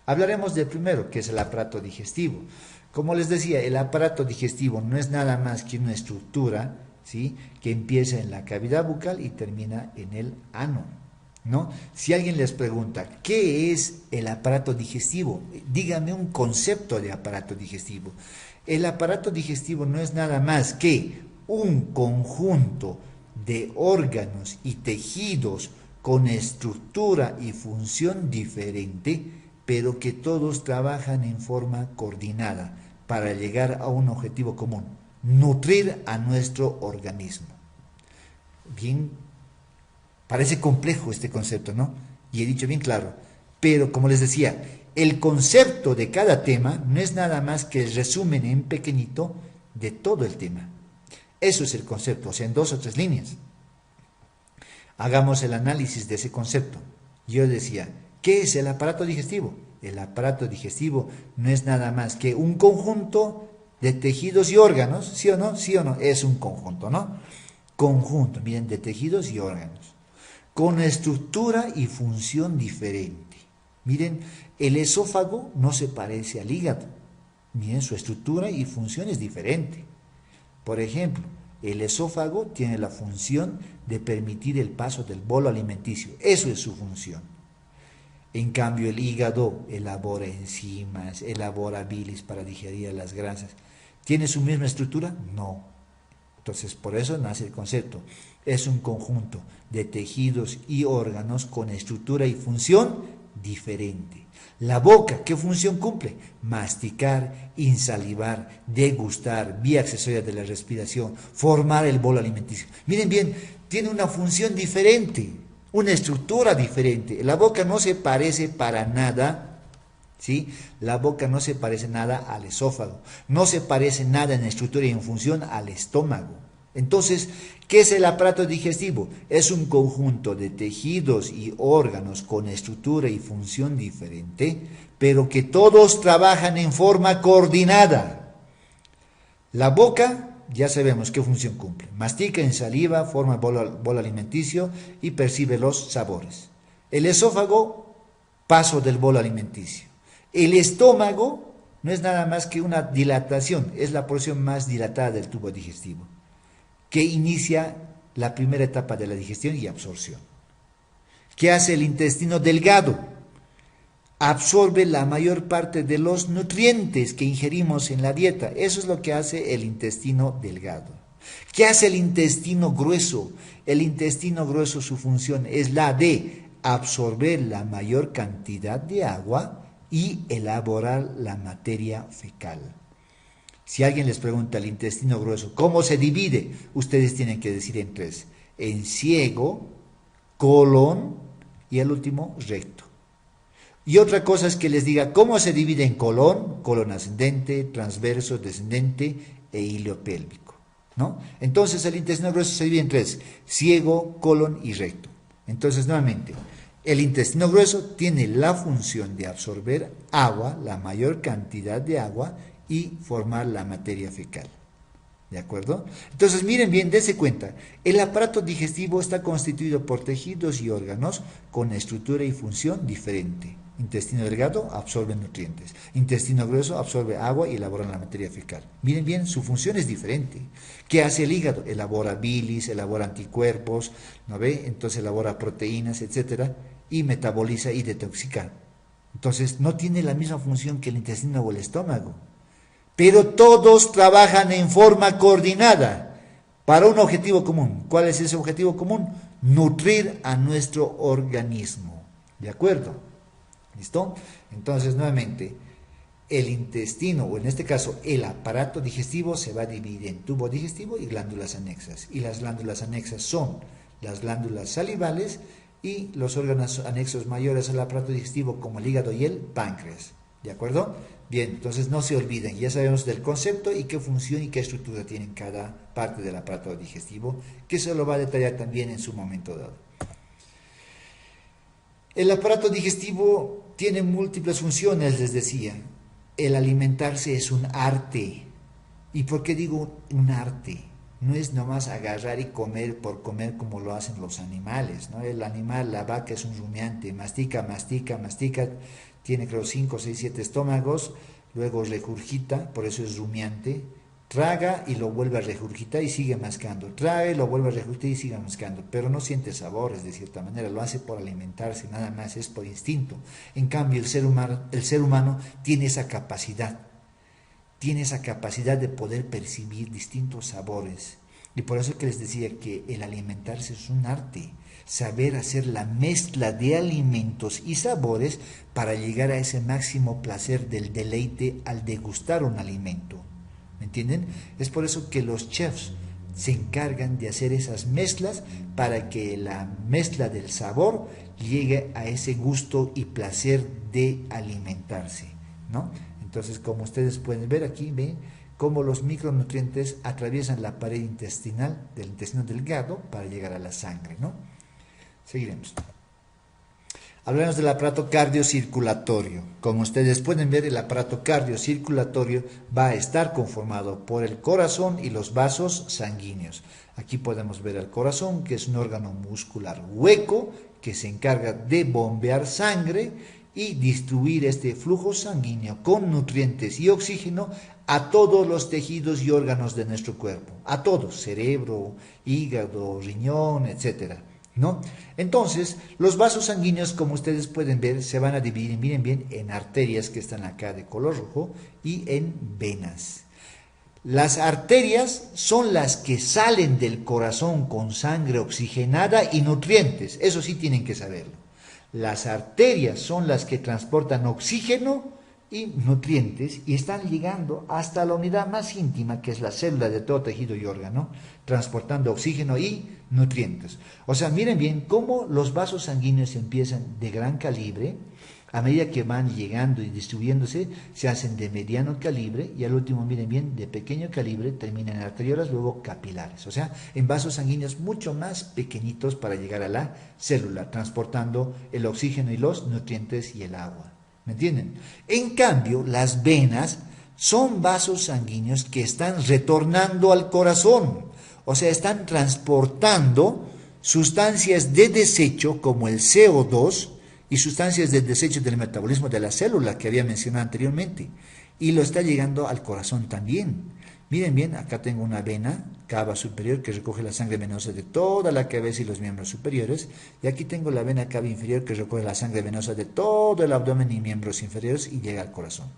Hablaremos del primero, que es el aparato digestivo. Como les decía, el aparato digestivo no es nada más que una estructura, ¿sí?, que empieza en la cavidad bucal y termina en el ano, ¿no? Si alguien les pregunta, ¿qué es el aparato digestivo? Díganme un concepto de aparato digestivo. El aparato digestivo no es nada más que un conjunto de órganos y tejidos con estructura y función diferente, pero que todos trabajan en forma coordinada para llegar a un objetivo común: nutrir a nuestro organismo. Bien, parece complejo este concepto, ¿no? Y he dicho bien claro, pero como les decía, el concepto de cada tema no es nada más que el resumen en pequeñito de todo el tema. Eso es el concepto, o sea, en 2 o 3 líneas. Hagamos el análisis de ese concepto. Yo decía, ¿qué es el aparato digestivo? El aparato digestivo no es nada más que un conjunto de tejidos y órganos, ¿sí o no? ¿Sí o no? Es un conjunto, ¿no? Conjunto, miren, de tejidos y órganos, con estructura y función diferente. Miren, el esófago no se parece al hígado. Miren, su estructura y función es diferente. Por ejemplo, el esófago tiene la función de permitir el paso del bolo alimenticio. Eso es su función. En cambio, el hígado elabora enzimas, elabora bilis para digerir las grasas. ¿Tiene su misma estructura? No. Entonces, por eso nace el concepto. Es un conjunto de tejidos y órganos con estructura y función diferente. La boca, ¿qué función cumple? Masticar, insalivar, degustar, vía accesoria de la respiración, formar el bolo alimenticio. Miren bien, tiene una función diferente, una estructura diferente. La boca no se parece para nada, ¿sí? La boca no se parece nada al esófago, no se parece nada en estructura y en función al estómago. Entonces, ¿qué es el aparato digestivo? Es un conjunto de tejidos y órganos con estructura y función diferente, pero que todos trabajan en forma coordinada. La boca, ya sabemos qué función cumple. Mastica en saliva, forma bolo alimenticio y percibe los sabores. El esófago, paso del bolo alimenticio. El estómago no es nada más que una dilatación, es la porción más dilatada del tubo digestivo, que inicia la primera etapa de la digestión y absorción. ¿Qué hace el intestino delgado? Absorbe la mayor parte de los nutrientes que ingerimos en la dieta. Eso es lo que hace el intestino delgado. ¿Qué hace el intestino grueso? El intestino grueso, su función es la de absorber la mayor cantidad de agua y elaborar la materia fecal. Si alguien les pregunta el intestino grueso, ¿cómo se divide? Ustedes tienen que decir en 3. En ciego, colon y el último, recto. Y otra cosa es que les diga cómo se divide en colon, colon ascendente, transverso, descendente e ilio pélvico, ¿no? Entonces el intestino grueso se divide en 3, ciego, colon y recto. Entonces nuevamente, el intestino grueso tiene la función de absorber agua, la mayor cantidad de agua, y formar la materia fecal. ¿De acuerdo? Entonces miren bien, dense cuenta, el aparato digestivo está constituido por tejidos y órganos con estructura y función diferente. Intestino delgado absorbe nutrientes, intestino grueso absorbe agua y elabora la materia fecal. Miren bien, su función es diferente. ¿Qué hace el hígado? Elabora bilis, elabora anticuerpos, ¿no ve? Entonces elabora proteínas, etcétera, y metaboliza y detoxica. Entonces no tiene la misma función que el intestino o el estómago. Pero todos trabajan en forma coordinada para un objetivo común. ¿Cuál es ese objetivo común? Nutrir a nuestro organismo. ¿De acuerdo? ¿Listo? Entonces, nuevamente, el intestino, o en este caso el aparato digestivo, se va a dividir en tubo digestivo y glándulas anexas. Y las glándulas anexas son las glándulas salivales y los órganos anexos mayores al aparato digestivo, como el hígado y el páncreas. ¿De acuerdo? Bien, entonces no se olviden, ya sabemos del concepto y qué función y qué estructura tiene cada parte del aparato digestivo, que se lo va a detallar también en su momento dado. El aparato digestivo tiene múltiples funciones, les decía. El alimentarse es un arte. ¿Y por qué digo un arte? No es nomás agarrar y comer por comer como lo hacen los animales, ¿no? El animal, la vaca es un rumiante, mastica, mastica, mastica, tiene creo 5, 6, 7 estómagos, luego regurgita, por eso es rumiante, traga y lo vuelve a regurgitar y sigue mascando, traga y lo vuelve a regurgitar y sigue mascando, pero no siente sabores de cierta manera, lo hace por alimentarse, nada más, es por instinto. En cambio, el ser humano tiene esa capacidad de poder percibir distintos sabores. Y por eso que les decía que el alimentarse es un arte, saber hacer la mezcla de alimentos y sabores para llegar a ese máximo placer del deleite al degustar un alimento. ¿Me entienden? Es por eso que los chefs se encargan de hacer esas mezclas para que la mezcla del sabor llegue a ese gusto y placer de alimentarse, ¿no? Entonces, como ustedes pueden ver aquí, ven cómo los micronutrientes atraviesan la pared intestinal del intestino delgado para llegar a la sangre, ¿no? Seguiremos. Hablamos del aparato cardiocirculatorio. Como ustedes pueden ver, el aparato cardiocirculatorio va a estar conformado por el corazón y los vasos sanguíneos. Aquí podemos ver el corazón, que es un órgano muscular hueco que se encarga de bombear sangre y distribuir este flujo sanguíneo con nutrientes y oxígeno a todos los tejidos y órganos de nuestro cuerpo, a todos, cerebro, hígado, riñón, etcétera, ¿no? Entonces, los vasos sanguíneos, como ustedes pueden ver, se van a dividir, miren bien, en arterias que están acá de color rojo y en venas. Las arterias son las que salen del corazón con sangre oxigenada y nutrientes, eso sí tienen que saberlo. Las arterias son las que transportan oxígeno y nutrientes y están llegando hasta la unidad más íntima, que es la célula de todo tejido y órgano, transportando oxígeno y nutrientes. O sea, miren bien cómo los vasos sanguíneos empiezan de gran calibre, a medida que van llegando y distribuyéndose, se hacen de mediano calibre y al último, miren bien, de pequeño calibre, terminan en arteriolas, luego capilares. O sea, en vasos sanguíneos mucho más pequeñitos para llegar a la célula, transportando el oxígeno y los nutrientes y el agua. ¿Me entienden? En cambio, las venas son vasos sanguíneos que están retornando al corazón. O sea, están transportando sustancias de desecho como el CO2, y sustancias del desecho del metabolismo de la célula que había mencionado anteriormente, y lo está llegando al corazón también. Miren bien, acá tengo una vena, cava superior, que recoge la sangre venosa de toda la cabeza y los miembros superiores, y aquí tengo la vena cava inferior, que recoge la sangre venosa de todo el abdomen y miembros inferiores y llega al corazón.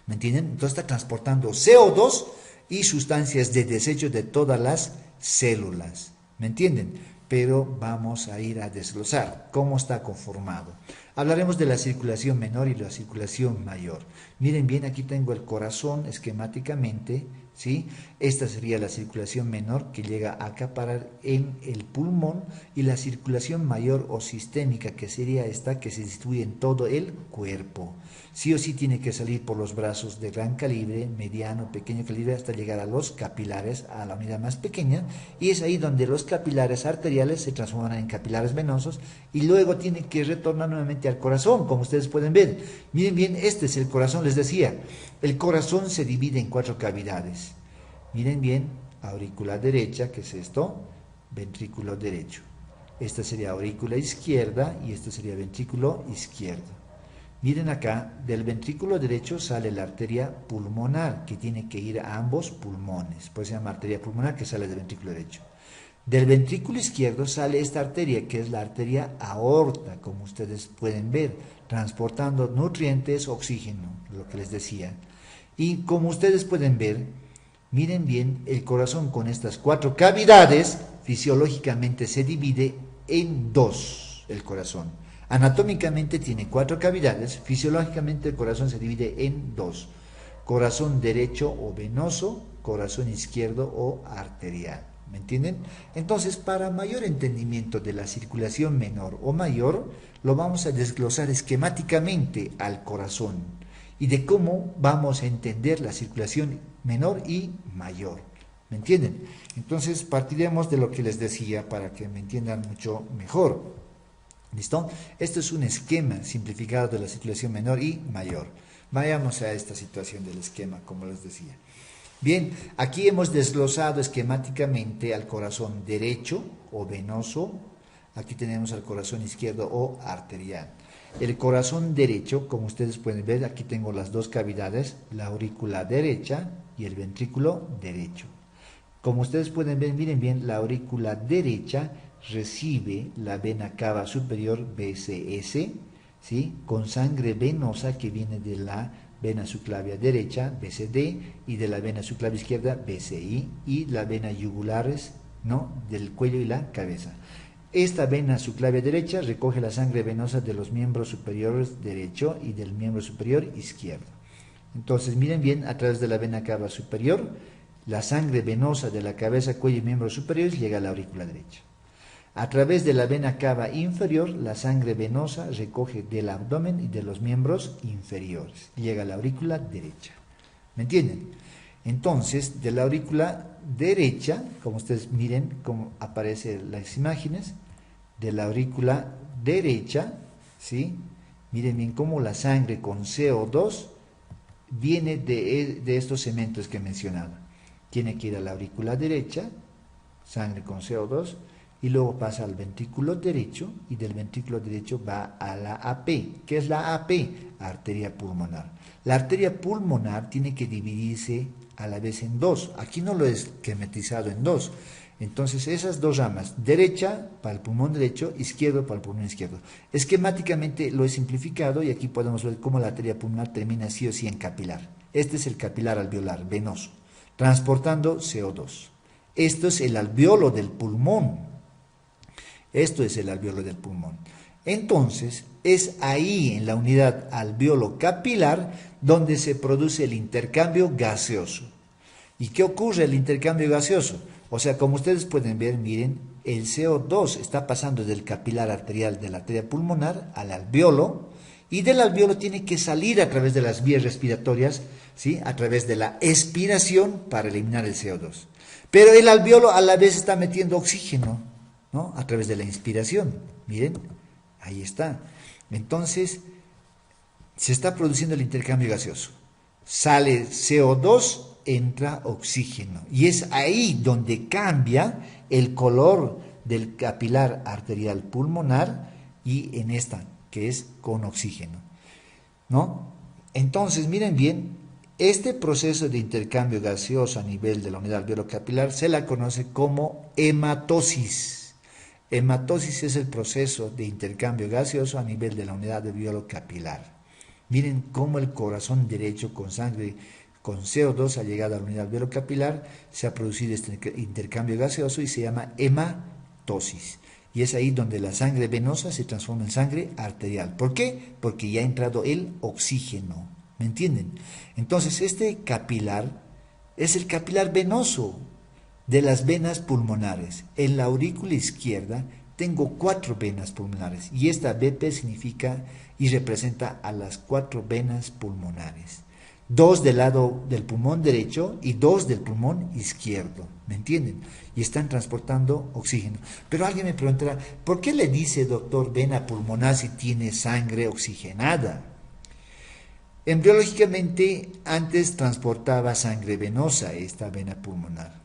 ¿Me entienden? Entonces está transportando CO2 y sustancias de desecho de todas las células. ¿Me entienden? Pero vamos a ir a desglosar cómo está conformado. Hablaremos de la circulación menor y la circulación mayor. Miren bien, aquí tengo el corazón esquemáticamente, ¿sí? Esta sería la circulación menor que llega a acaparar en el pulmón, y la circulación mayor o sistémica, que sería esta que se distribuye en todo el cuerpo. Sí o sí tiene que salir por los brazos de gran calibre, mediano, pequeño calibre, hasta llegar a los capilares, a la unidad más pequeña, y es ahí donde los capilares arteriales se transforman en capilares venosos y luego tiene que retornar nuevamente al corazón, como ustedes pueden ver. Miren bien, este es el corazón, les decía. El corazón se divide en 4 cavidades. Miren bien, aurícula derecha, que es esto, ventrículo derecho. Esta sería aurícula izquierda y este sería ventrículo izquierdo. Miren acá, del ventrículo derecho sale la arteria pulmonar, que tiene que ir a ambos pulmones. Pues se llama arteria pulmonar, que sale del ventrículo derecho. Del ventrículo izquierdo sale esta arteria, que es la arteria aorta, como ustedes pueden ver, transportando nutrientes, oxígeno, lo que les decía. Y como ustedes pueden ver, miren bien, el corazón con estas 4 cavidades fisiológicamente se divide en 2, el corazón. Anatómicamente tiene 4 cavidades, fisiológicamente el corazón se divide en 2. Corazón derecho o venoso, corazón izquierdo o arterial. ¿Me entienden? Entonces, para mayor entendimiento de la circulación menor o mayor, lo vamos a desglosar esquemáticamente al corazón y de cómo vamos a entender la circulación menor y mayor. ¿Me entienden? Entonces, partiremos de lo que les decía para que me entiendan mucho mejor. ¿Listo? Esto es un esquema simplificado de la circulación menor y mayor. Vayamos a esta situación del esquema, como les decía. Bien, aquí hemos desglosado esquemáticamente al corazón derecho o venoso. Aquí tenemos al corazón izquierdo o arterial. El corazón derecho, como ustedes pueden ver, aquí tengo las 2 cavidades, la aurícula derecha y el ventrículo derecho. Como ustedes pueden ver, miren bien, la aurícula derecha recibe la vena cava superior BCS, ¿sí?, con sangre venosa que viene de la vena subclavia derecha, BCD, y de la vena subclavia izquierda, BCI, y la vena yugulares, ¿no?, del cuello y la cabeza. Esta vena subclavia derecha recoge la sangre venosa de los miembros superiores derecho y del miembro superior izquierdo. Entonces, miren bien, a través de la vena cava superior, la sangre venosa de la cabeza, cuello y miembros superiores llega a la aurícula derecha. A través de la vena cava inferior, la sangre venosa recoge del abdomen y de los miembros inferiores. Llega a la aurícula derecha. ¿Me entienden? Entonces, de la aurícula derecha, como ustedes miren cómo aparecen las imágenes, de la aurícula derecha, ¿sí?, miren bien cómo la sangre con CO2 viene de estos cementos que he mencionado. Tiene que ir a la aurícula derecha, sangre con CO2, y luego pasa al ventrículo derecho, y del ventrículo derecho va a la AP. ¿Qué es la AP? Arteria pulmonar. La arteria pulmonar tiene que dividirse a la vez en 2. Aquí no lo he esquematizado en 2. Entonces, esas 2 ramas, derecha para el pulmón derecho, izquierdo para el pulmón izquierdo. Esquemáticamente lo he simplificado y aquí podemos ver cómo la arteria pulmonar termina sí o sí en capilar. Este es el capilar alveolar, venoso, transportando CO2. Esto es el alveolo del pulmón. Esto es el alveolo del pulmón. Entonces, es ahí en la unidad alveolo capilar donde se produce el intercambio gaseoso. ¿Y qué ocurre el intercambio gaseoso? O sea, como ustedes pueden ver, miren, el CO2 está pasando del capilar arterial de la arteria pulmonar al alveolo, y del alveolo tiene que salir a través de las vías respiratorias, ¿sí?, a través de la expiración para eliminar el CO2. Pero el alveolo a la vez está metiendo oxígeno, ¿no?, a través de la inspiración. Miren, ahí está. Entonces, se está produciendo el intercambio gaseoso. Sale CO2, entra oxígeno. Y es ahí donde cambia el color del capilar arterial pulmonar y en esta, que es con oxígeno, ¿no? Entonces, miren bien, este proceso de intercambio gaseoso a nivel de la unidad alveolo-capilar se la conoce como hematosis. Hematosis es el proceso de intercambio gaseoso a nivel de la unidad alveolo-capilar. Miren cómo el corazón derecho con sangre con CO2 ha llegado a la unidad alveolo-capilar, se ha producido este intercambio gaseoso y se llama hematosis. Y es ahí donde la sangre venosa se transforma en sangre arterial. ¿Por qué? Porque ya ha entrado el oxígeno. ¿Me entienden? Entonces, este capilar es el capilar venoso de las venas pulmonares. En la aurícula izquierda tengo 4 venas pulmonares y esta BP significa y representa a las 4 venas pulmonares. 2 del lado del pulmón derecho y 2 del pulmón izquierdo, ¿me entienden? Y están transportando oxígeno. Pero alguien me preguntará, ¿por qué le dice doctor vena pulmonar si tiene sangre oxigenada? Embriológicamente antes transportaba sangre venosa esta vena pulmonar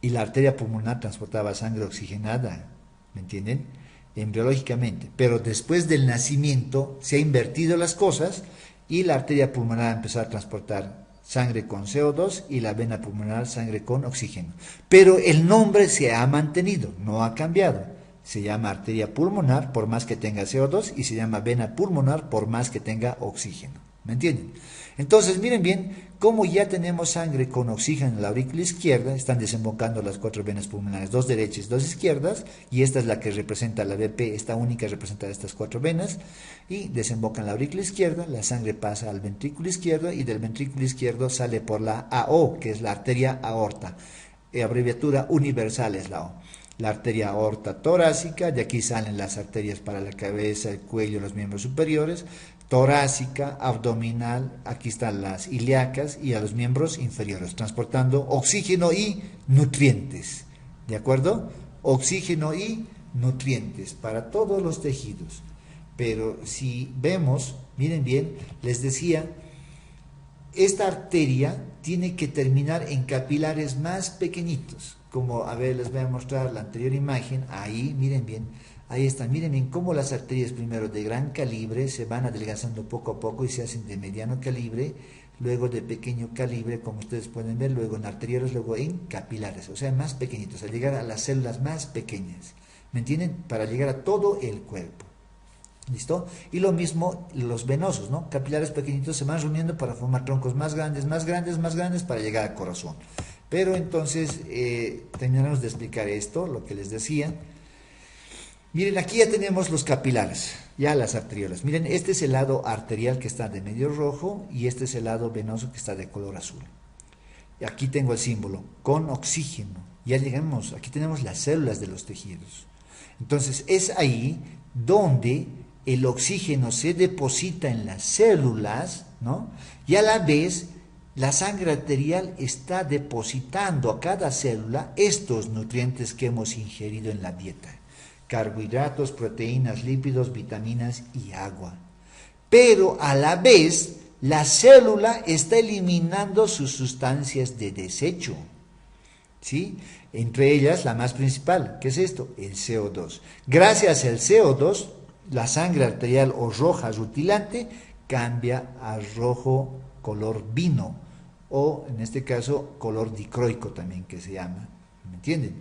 y la arteria pulmonar transportaba sangre oxigenada, ¿me entienden? Embriológicamente, pero después del nacimiento se han invertido las cosas y la arteria pulmonar empezó a transportar sangre con CO2, y la vena pulmonar, sangre con oxígeno. Pero el nombre se ha mantenido, no ha cambiado. Se llama arteria pulmonar por más que tenga CO2 y se llama vena pulmonar por más que tenga oxígeno. ¿Me entienden? Entonces, miren bien, como ya tenemos sangre con oxígeno en la aurícula izquierda, están desembocando las 4 venas pulmonares, 2 derechas y 2 izquierdas, y esta es la que representa la BP, esta única representa estas 4 venas, y desemboca en la aurícula izquierda, la sangre pasa al ventrículo izquierdo, y del ventrículo izquierdo sale por la AO, que es la arteria aorta, abreviatura universal es la O. La arteria aorta torácica, de aquí salen las arterias para la cabeza, el cuello, los miembros superiores, torácica, abdominal, aquí están las ilíacas y a los miembros inferiores, transportando oxígeno y nutrientes, ¿de acuerdo? Oxígeno y nutrientes para todos los tejidos. Pero si vemos, miren bien, les decía, esta arteria tiene que terminar en capilares más pequeñitos, como, a ver, les voy a mostrar la anterior imagen, ahí, miren bien, ahí están, miren bien cómo las arterias primero de gran calibre se van adelgazando poco a poco y se hacen de mediano calibre, luego de pequeño calibre, como ustedes pueden ver, luego en arteriolas, luego en capilares, o sea, más pequeñitos, al llegar a las células más pequeñas, ¿me entienden? Para llegar a todo el cuerpo. ¿Listo? Y lo mismo los venosos, ¿no? Capilares pequeñitos se van reuniendo para formar troncos más grandes, más grandes, más grandes para llegar al corazón. Pero entonces, terminamos de explicar esto, lo que les decía. Miren, aquí ya tenemos los capilares, ya las arteriolas. Miren, este es el lado arterial que está de medio rojo y este es el lado venoso que está de color azul. Y aquí tengo el símbolo, con oxígeno. Ya llegamos, aquí tenemos las células de los tejidos. Entonces, es ahí donde el oxígeno se deposita en las células, ¿no? Y a la vez la sangre arterial está depositando a cada célula estos nutrientes que hemos ingerido en la dieta: carbohidratos, proteínas, lípidos, vitaminas y agua. Pero a la vez la célula está eliminando sus sustancias de desecho, ¿sí? Entre ellas la más principal, ¿qué es esto? El CO2. Gracias al CO2, la sangre arterial o roja rutilante cambia a rojo color vino, o en este caso color dicroico también que se llama, ¿me entienden?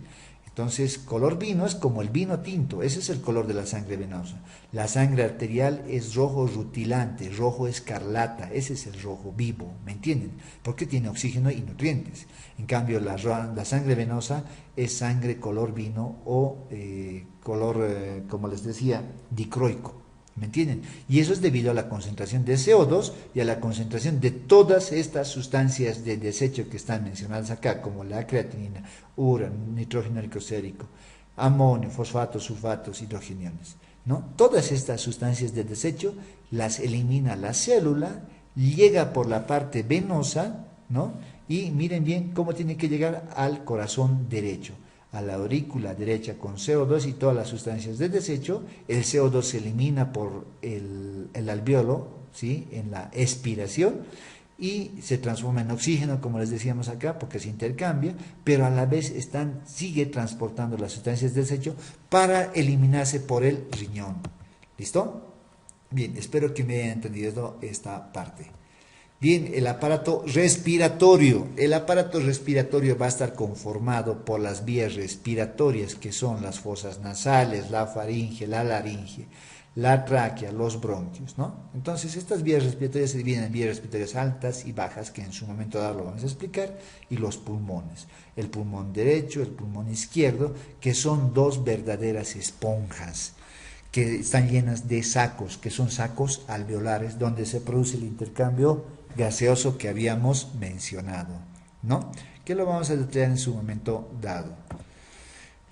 Entonces, color vino es como el vino tinto, ese es el color de la sangre venosa. La sangre arterial es rojo rutilante, rojo escarlata, ese es el rojo vivo, ¿me entienden? Porque tiene oxígeno y nutrientes. En cambio, la sangre venosa es sangre color vino o color, como les decía, dicroico, ¿me entienden? Y eso es debido a la concentración de CO2 y a la concentración de todas estas sustancias de desecho que están mencionadas acá, como la creatinina, urano, nitrógeno glicosérico, amonio, fosfatos, sulfatos, hidrogeniones, ¿no? Todas estas sustancias de desecho las elimina la célula, llega por la parte venosa, ¿no? Y miren bien cómo tiene que llegar al corazón derecho, a la aurícula derecha con CO2 y todas las sustancias de desecho. El CO2 se elimina por el alvéolo, ¿sí? En la expiración, y se transforma en oxígeno, como les decíamos acá, porque se intercambia, pero a la vez sigue transportando las sustancias de desecho para eliminarse por el riñón. ¿Listo? Bien, espero que me hayan entendido esta parte. Bien, el aparato respiratorio. El aparato respiratorio va a estar conformado por las vías respiratorias, que son las fosas nasales, la faringe, la laringe, la tráquea, los bronquios, ¿no? Entonces, estas vías respiratorias se dividen en vías respiratorias altas y bajas, que en su momento dado lo vamos a explicar, y los pulmones. El pulmón derecho, el pulmón izquierdo, que son dos verdaderas esponjas, que están llenas de sacos, que son sacos alveolares, donde se produce el intercambio gaseoso que habíamos mencionado, ¿no? Que lo vamos a detallar en su momento dado.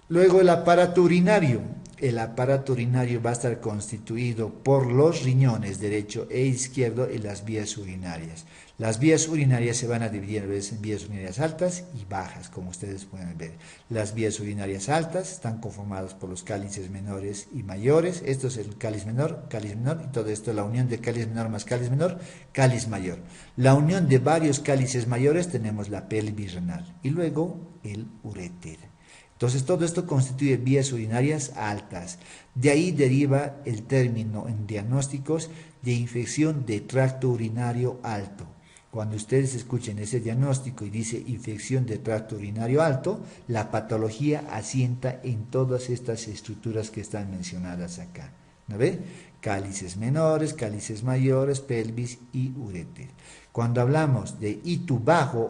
Luego el aparato urinario. El aparato urinario va a estar constituido por los riñones derecho e izquierdo y las vías urinarias. Las vías urinarias se van a dividir a veces en vías urinarias altas y bajas, como ustedes pueden ver. Las vías urinarias altas están conformadas por los cálices menores y mayores. Esto es el cáliz menor, y todo esto, la unión de cáliz menor más cáliz menor, cáliz mayor. La unión de varios cálices mayores tenemos la pelvis renal y luego el uréter. Entonces, todo esto constituye vías urinarias altas. De ahí deriva el término en diagnósticos de infección de tracto urinario alto. Cuando ustedes escuchen ese diagnóstico y dice infección de tracto urinario alto, la patología asienta en todas estas estructuras que están mencionadas acá. ¿No ve? Cálices menores, cálices mayores, pelvis y ureter. Cuando hablamos de ITU bajo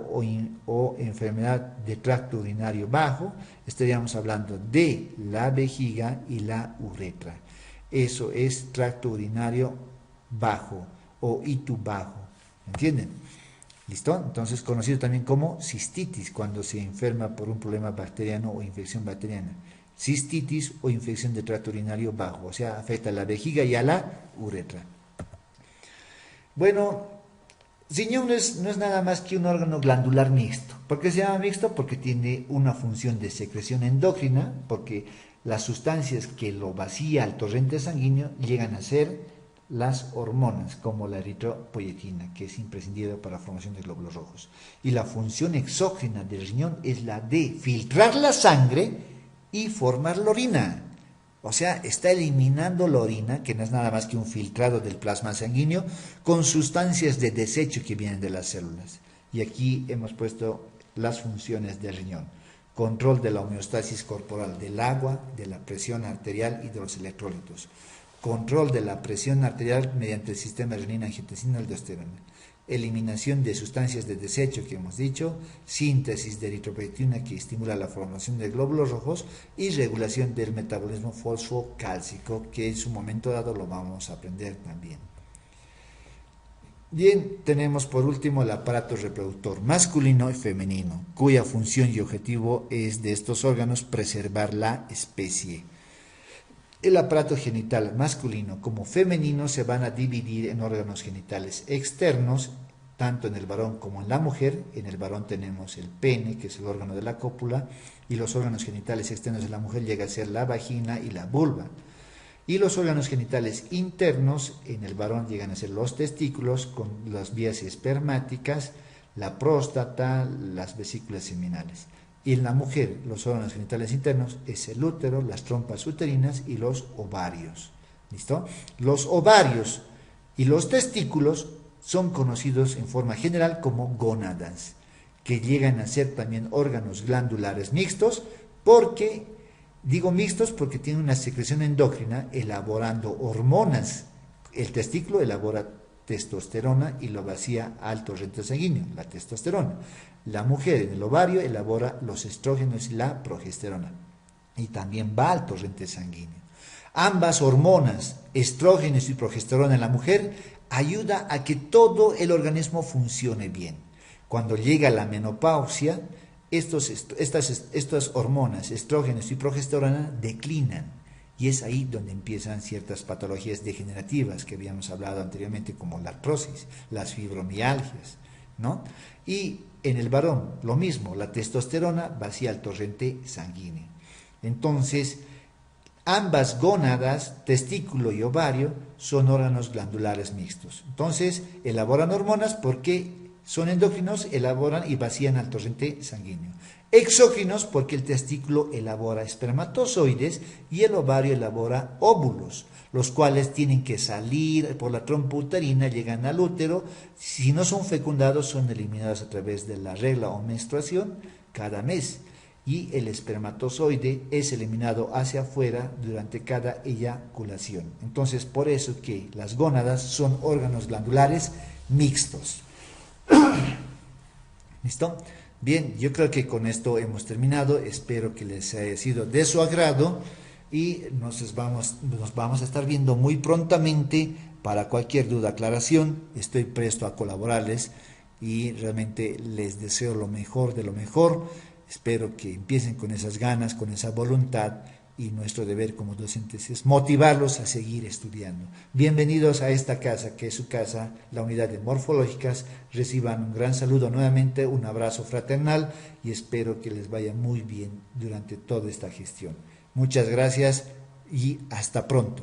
o enfermedad de tracto urinario bajo, estaríamos hablando de la vejiga y la uretra. Eso es tracto urinario bajo o ITU bajo. ¿Entienden? ¿Listo? Entonces, conocido también como cistitis, cuando se enferma por un problema bacteriano o infección bacteriana. Cistitis o infección de tracto urinario bajo, o sea, afecta a la vejiga y a la uretra. Bueno, riñón no es nada más que un órgano glandular mixto. ¿Por qué se llama mixto? Porque tiene una función de secreción endocrina, porque las sustancias que lo vacía al torrente sanguíneo llegan a ser las hormonas, como la eritropoyetina, que es imprescindible para la formación de glóbulos rojos. Y la función exógena del riñón es la de filtrar la sangre y formar la orina. O sea, está eliminando la orina, que no es nada más que un filtrado del plasma sanguíneo, con sustancias de desecho que vienen de las células. Y aquí hemos puesto las funciones del riñón. Control de la homeostasis corporal del agua, de la presión arterial y de los electrolitos. Control de la presión arterial mediante el sistema renina-angiotensina-aldosterona. Eliminación de sustancias de desecho que hemos dicho, síntesis de eritropoyetina que estimula la formación de glóbulos rojos y regulación del metabolismo fosfocálcico, que en su momento dado lo vamos a aprender también. Bien, tenemos por último el aparato reproductor masculino y femenino, cuya función y objetivo es de estos órganos preservar la especie. El aparato genital masculino como femenino se van a dividir en órganos genitales externos, tanto en el varón como en la mujer. En el varón tenemos el pene, que es el órgano de la cópula, y los órganos genitales externos de la mujer llega a ser la vagina y la vulva. Y los órganos genitales internos en el varón llegan a ser los testículos con las vías espermáticas, la próstata, las vesículas seminales. Y en la mujer, los órganos genitales internos es el útero, las trompas uterinas y los ovarios. ¿Listo? Los ovarios y los testículos son conocidos en forma general como gónadas, que llegan a ser también órganos glandulares mixtos, porque, digo mixtos porque tienen una secreción endocrina elaborando hormonas. El testículo elabora testosterona y lo vacía al torrente sanguíneo, la testosterona. La mujer en el ovario elabora los estrógenos y la progesterona y también va al torrente sanguíneo. Ambas hormonas, estrógenos y progesterona en la mujer, ayuda a que todo el organismo funcione bien. Cuando llega la menopausia, estas hormonas, estrógenos y progesterona declinan. Y es ahí donde empiezan ciertas patologías degenerativas que habíamos hablado anteriormente, como la artrosis, las fibromialgias, ¿no? Y en el varón, lo mismo, la testosterona vacía el torrente sanguíneo. Entonces, ambas gónadas, testículo y ovario, son órganos glandulares mixtos. Entonces, elaboran hormonas porque son endócrinos, elaboran y vacían al torrente sanguíneo. Exógenos porque el testículo elabora espermatozoides y el ovario elabora óvulos, los cuales tienen que salir por la trompa uterina, llegan al útero. Si no son fecundados, son eliminados a través de la regla o menstruación cada mes. Y el espermatozoide es eliminado hacia afuera durante cada eyaculación. Entonces, por eso que las gónadas son órganos glandulares mixtos. ¿Listo? Bien, yo creo que con esto hemos terminado. Espero que les haya sido de su agrado y nos vamos a estar viendo muy prontamente. Para cualquier duda, aclaración, estoy presto a colaborarles y realmente les deseo lo mejor de lo mejor. Espero que empiecen con esas ganas, con esa voluntad, y nuestro deber como docentes es motivarlos a seguir estudiando. Bienvenidos a esta casa, que es su casa, la unidad de morfológicas. Reciban un gran saludo nuevamente, un abrazo fraternal y espero que les vaya muy bien durante toda esta gestión. Muchas gracias y hasta pronto.